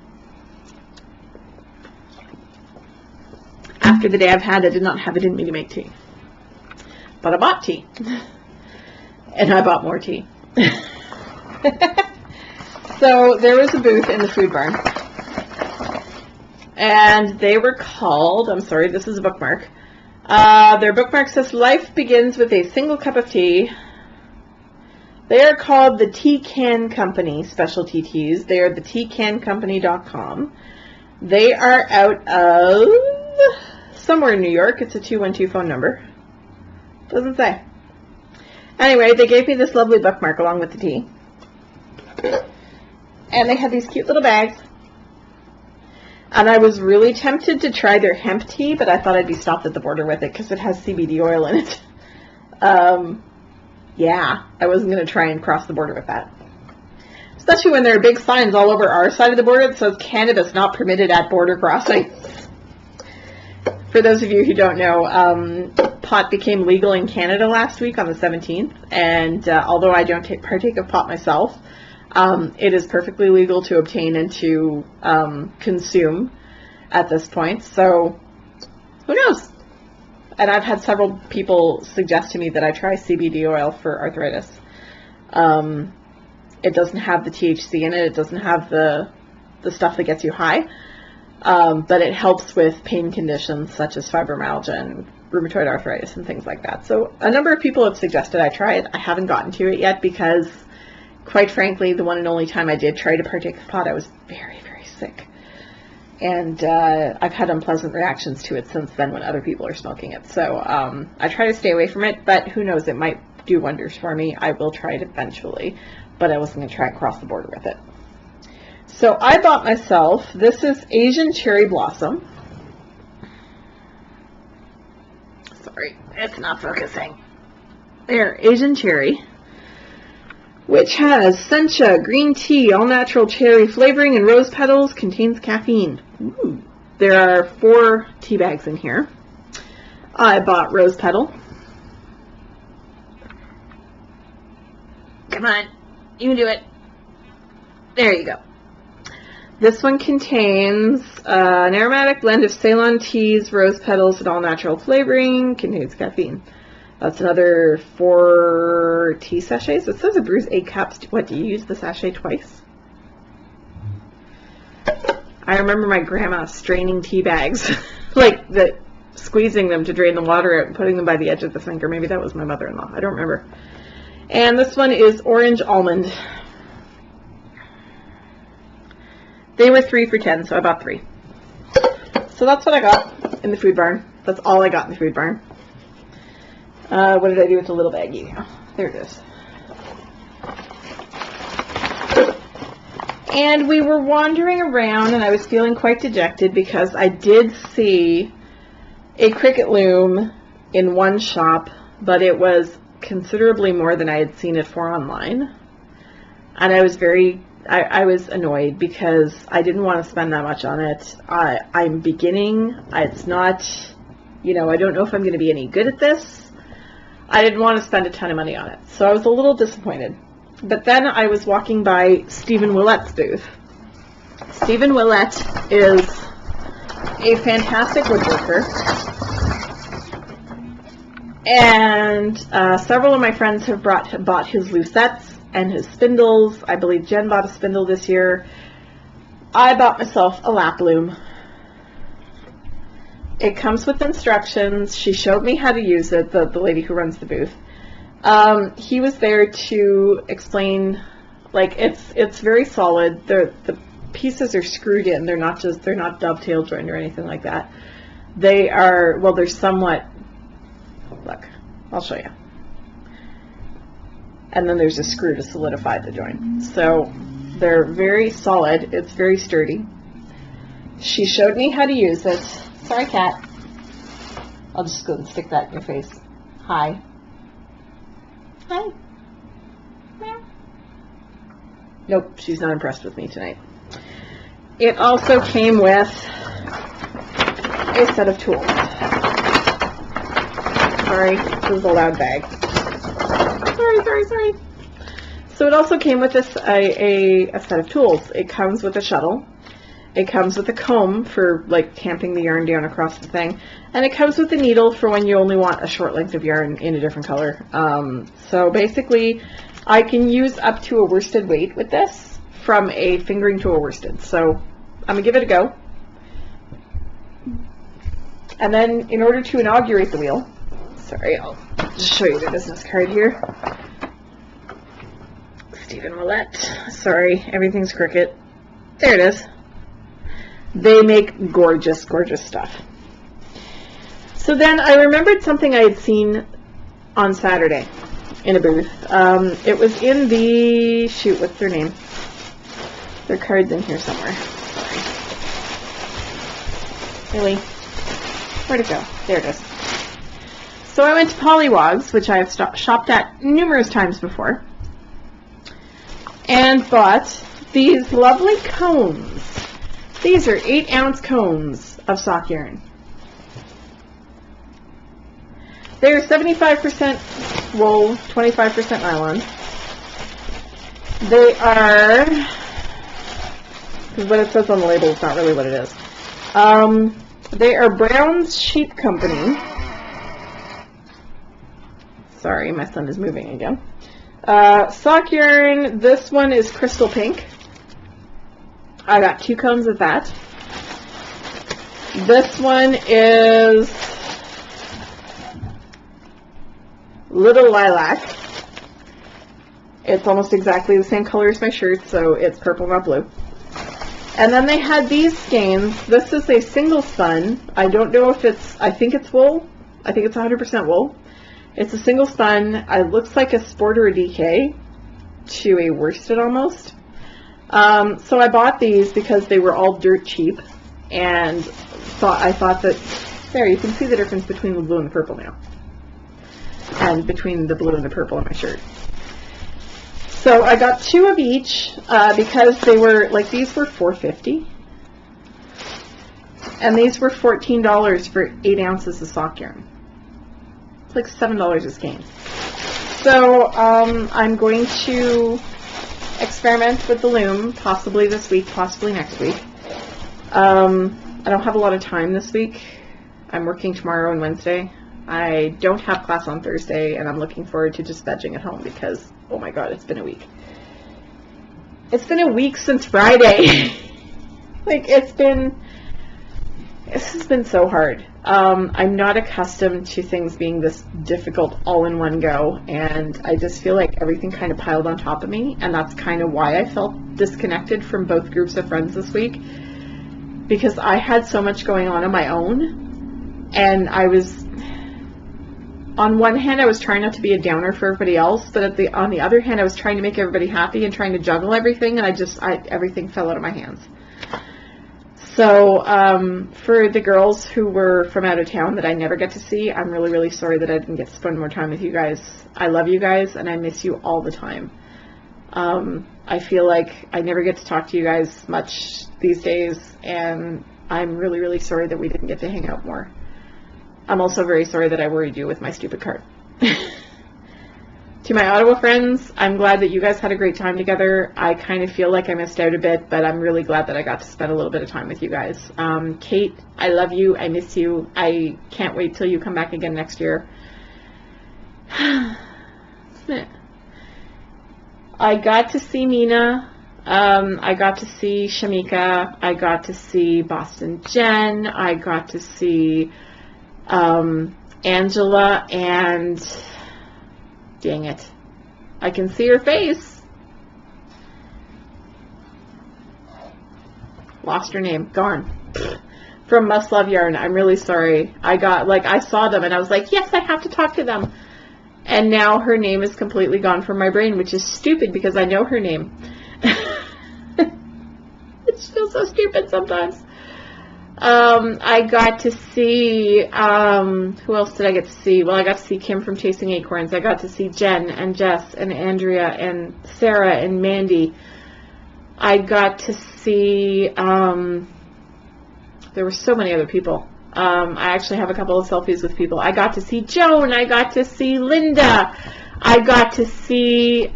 After the day I've had, I did not have it in me to make tea. But I bought tea. And I bought more tea. So there was a booth in the food barn. And they were called, I'm sorry, this is a bookmark. Their bookmark says, "Life begins with a single cup of tea." They are called the Tea Can Company, Specialty Teas. They are the teacancompany.com. They are out of somewhere in New York. It's a 212 phone number. Doesn't say. Anyway, they gave me this lovely bookmark along with the tea. And they had these cute little bags. And I was really tempted to try their hemp tea, but I thought I'd be stopped at the border with it because it has CBD oil in it. Yeah, I wasn't going to try and cross the border with that. Especially when there are big signs all over our side of the border that says cannabis not permitted at border crossing. For those of you who don't know, pot became legal in Canada last week on the 17th, and although I don't partake of pot myself, it is perfectly legal to obtain and to consume at this point, so who knows? And I've had several people suggest to me that I try CBD oil for arthritis. It doesn't have the THC in it, it doesn't have the stuff that gets you high, but it helps with pain conditions such as fibromyalgia and rheumatoid arthritis and things like that. So a number of people have suggested I try it. I haven't gotten to it yet because, quite frankly, the one and only time I did try to partake of pot, I was very, very sick. And I've had unpleasant reactions to it since then when other people are smoking it. So I try to stay away from it, but who knows, it might do wonders for me. I will try it eventually, but I wasn't going to try and cross the border with it. So I bought myself, this is Asian Cherry Blossom. Sorry, it's not focusing. There, Asian Cherry, which has sencha, green tea, all-natural cherry flavoring, and rose petals, contains caffeine. Ooh. There are 4 tea bags in here. I bought rose petal. Come on, you can do it. There you go. This one contains an aromatic blend of Ceylon teas, rose petals, and all-natural flavoring, contains caffeine. That's another 4 tea sachets. It says it brews 8 cups. What, do you use the sachet twice? I remember my grandma straining tea bags, squeezing them to drain the water out and putting them by the edge of the sink, or maybe that was my mother-in-law. I don't remember. And this one is orange almond. They were 3 for $10, so I bought 3. So that's what I got in the food barn. That's all I got in the food barn. What did I do with the little baggie now? There it is. And we were wandering around, and I was feeling quite dejected because I did see a cricket loom in one shop, but it was considerably more than I had seen it for online. And I was I was annoyed because I didn't want to spend that much on it. I'm beginning. It's not, I don't know if I'm going to be any good at this. I didn't want to spend a ton of money on it. So I was a little disappointed. But then I was walking by Stephen Willette's booth. Stephen Willette is a fantastic woodworker. And several of my friends have bought his lucettes and his spindles. I believe Jen bought a spindle this year. I bought myself a lap loom. It comes with instructions. She showed me how to use it, the lady who runs the booth. He was there to explain, like, it's very solid. The pieces are screwed in. They're not dovetail joined or anything like that. They are, well, they're somewhat, look, I'll show you. And then there's a screw to solidify the joint. So they're very solid. It's very sturdy. She showed me how to use it. Sorry, cat. I'll just go and stick that in your face. Hi. Hi. Meow. Nope, she's not impressed with me tonight. It also came with a set of tools. Sorry, this is a loud bag. Sorry. So it also came with this a set of tools. It comes with a shuttle. It comes with a comb for, like, tamping the yarn down across the thing. And it comes with a needle for when you only want a short length of yarn in a different color. So basically, I can use up to a worsted weight with this, from a fingering to a worsted. So I'm going to give it a go. And then, in order to inaugurate the wheel, sorry, I'll just show you the business card here. Stephen Willette. Sorry, everything's crooked. There it is. They make gorgeous, gorgeous stuff. So then I remembered something I had seen on Saturday in a booth. It was in the, shoot, what's their name? Their card's in here somewhere. Sorry. Really? Where'd it go? There it is. So I went to Pollywogs, which I have shopped at numerous times before, and bought these lovely cones. These are 8-ounce cones of sock yarn. They are 75% wool, 25% nylon. They are, because what it says on the label is not really what it is. They are Brown's Sheep Company. Sorry, my son is moving again. Sock yarn, this one is Crystal Pink. I got 2 cones of that. This one is Little Lilac. It's almost exactly the same color as my shirt, so it's purple, not blue. And then they had these skeins. This is a single spun. I don't know if it's, I think it's wool. I think it's 100% wool. It's a single spun. It looks like a sport or a DK to a worsted almost. So I bought these because they were all dirt cheap, and I thought that, there, you can see the difference between the blue and the purple now, and between the blue and the purple in my shirt. So I got 2 of each because they were, like, these were $4.50, and these were $14 for 8 ounces of sock yarn. It's like $7 a skein. So I'm going to experiment with the loom, possibly this week, possibly next week. I don't have a lot of time this week. I'm working tomorrow and Wednesday. I don't have class on Thursday, and I'm looking forward to just vegging at home because, oh my god, it's been a week. It's been a week since Friday. Like, this has been so hard. I'm not accustomed to things being this difficult all in one go, and I just feel like everything kind of piled on top of me, and that's kind of why I felt disconnected from both groups of friends this week, because I had so much going on my own, and I was, on one hand, I was trying not to be a downer for everybody else, but on the other hand, I was trying to make everybody happy and trying to juggle everything, and everything fell out of my hands. So, for the girls who were from out of town that I never get to see, I'm really, really sorry that I didn't get to spend more time with you guys. I love you guys, and I miss you all the time. I feel like I never get to talk to you guys much these days, and I'm really, really sorry that we didn't get to hang out more. I'm also very sorry that I worried you with my stupid card. To my Ottawa friends, I'm glad that you guys had a great time together. I kind of feel like I missed out a bit, but I'm really glad that I got to spend a little bit of time with you guys. Kate, I love you. I miss you. I can't wait till you come back again next year. I got to see Mina I got to see Shamika. I got to see Boston Jen. I got to see Angela, and dang it, I can see her face. Lost her name. Gone. From Must Love Yarn. I'm really sorry. I saw them and I was like, yes, I have to talk to them. And now her name is completely gone from my brain, which is stupid because I know her name. It feels so stupid sometimes. I got to see, who else did I get to see? Well, I got to see Kim from Chasing Acorns. I got to see Jen and Jess and Andrea and Sarah and Mandy. I got to see, there were so many other people. I actually have a couple of selfies with people. I got to see Joan. I got to see Linda. I got to see,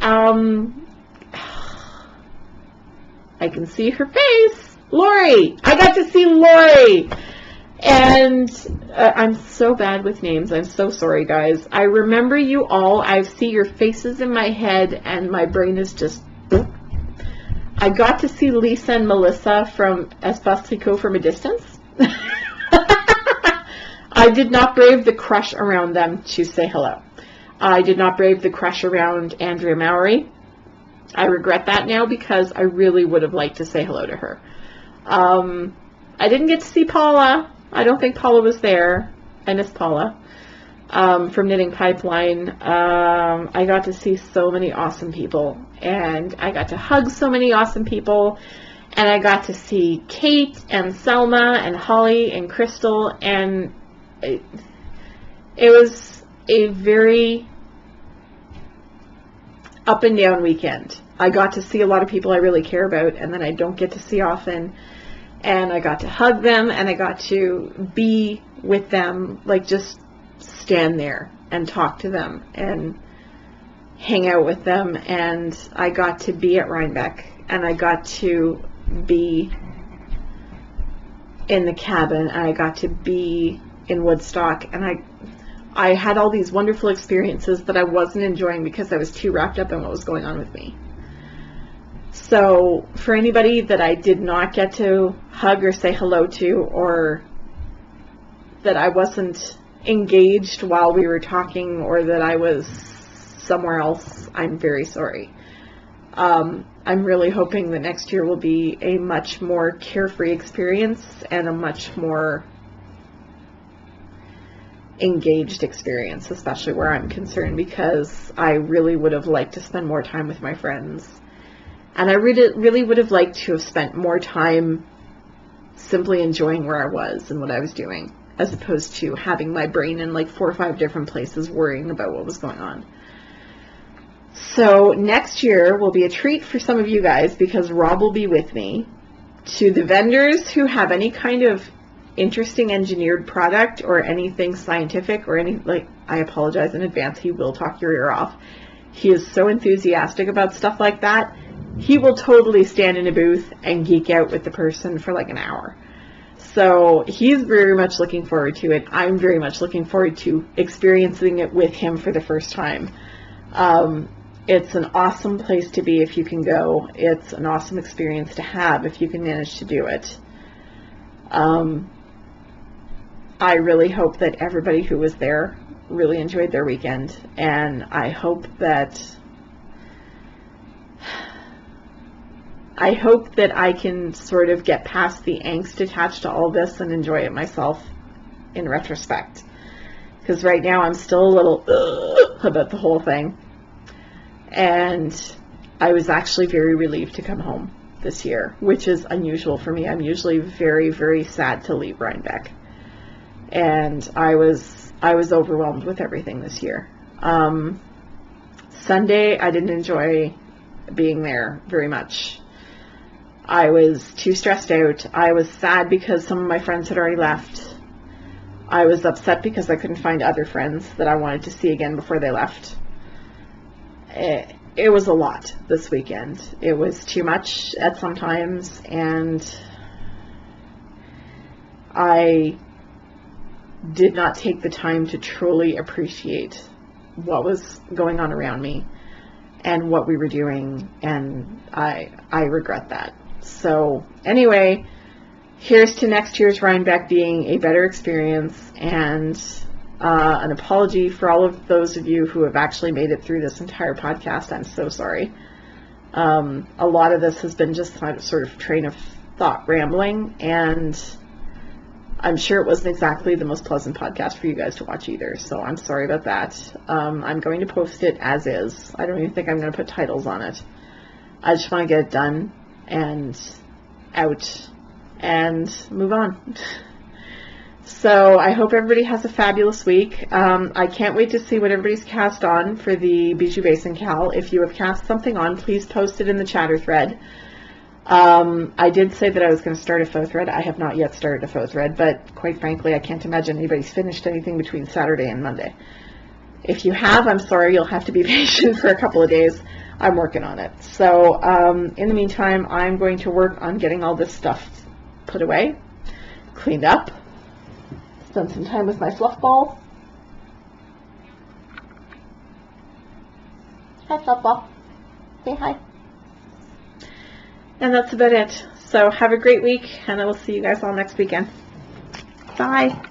I can see her face. Lori. I got to see Lori. And I'm so bad with names. I'm so sorry, guys. I remember you all. I see your faces in my head, and my brain is just... I got to see Lisa and Melissa from Espace Tricot from a distance. I did not brave the crush around them to say hello. I did not brave the crush around Andrea Mowry. I regret that now because I really would have liked to say hello to her. I didn't get to see Paula. I don't think Paula was there. I miss Paula from Knitting Pipeline. I got to see so many awesome people, and I got to hug so many awesome people, and I got to see Kate and Selma and Holly and Crystal, and it was a very up and down weekend. I got to see a lot of people I really care about, and then I don't get to see often. And I got to hug them, and I got to be with them, like just stand there and talk to them and hang out with them. And I got to be at Rhinebeck, and I got to be in the cabin, and I got to be in Woodstock, and I had all these wonderful experiences that I wasn't enjoying because I was too wrapped up in what was going on with me. So for anybody that I did not get to hug or say hello to, or that I wasn't engaged while we were talking, or that I was somewhere else, I'm very sorry. I'm really hoping that next year will be a much more carefree experience and a much more engaged experience, especially where I'm concerned, because I really would have liked to spend more time with my friends. And I really would have liked to have spent more time simply enjoying where I was and what I was doing, as opposed to having my brain in like 4 or 5 different places worrying about what was going on. So next year will be a treat for some of you guys, because Rob will be with me. To the vendors who have any kind of interesting engineered product or anything scientific or any, like, I apologize in advance, he will talk your ear off. He is so enthusiastic about stuff like that. He will totally stand in a booth and geek out with the person for like an hour. So he's very much looking forward to it. I'm very much looking forward to experiencing it with him for the first time. It's an awesome place to be if you can go. It's an awesome experience to have if you can manage to do it. I really hope that everybody who was there really enjoyed their weekend, and I hope that I can sort of get past the angst attached to all this and enjoy it myself in retrospect. Because right now I'm still a little about the whole thing. And I was actually very relieved to come home this year, which is unusual for me. I'm usually very, very sad to leave Rhinebeck. And I was overwhelmed with everything this year. Sunday, I didn't enjoy being there very much. I was too stressed out. I was sad because some of my friends had already left. I was upset because I couldn't find other friends that I wanted to see again before they left. It was a lot this weekend. It was too much at some times, and I did not take the time to truly appreciate what was going on around me and what we were doing, and I regret that. So anyway, here's to next year's Rhinebeck being a better experience, and an apology for all of those of you who have actually made it through this entire podcast. I'm so sorry. A lot of this has been just sort of train of thought rambling, and I'm sure it wasn't exactly the most pleasant podcast for you guys to watch either, so I'm sorry about that. I'm going to post it as is. I don't even think I'm going to put titles on it. I just want to get it done and out and move on. So I hope everybody has a fabulous week. I can't wait to see what everybody's cast on for the Bijou Basin Cal. If you have cast something on, please post it in the chatter thread. I did say that I was going to start a faux thread. I have not yet started a faux thread, but quite frankly, I can't imagine anybody's finished anything between Saturday and Monday. If you have, I'm sorry, you'll have to be patient for a couple of days. I'm working on it. So in the meantime, I'm going to work on getting all this stuff put away, cleaned up, spend some time with my fluff balls. Hi, fluff ball. Say hi. And that's about it. So have a great week, and I will see you guys all next weekend. Bye.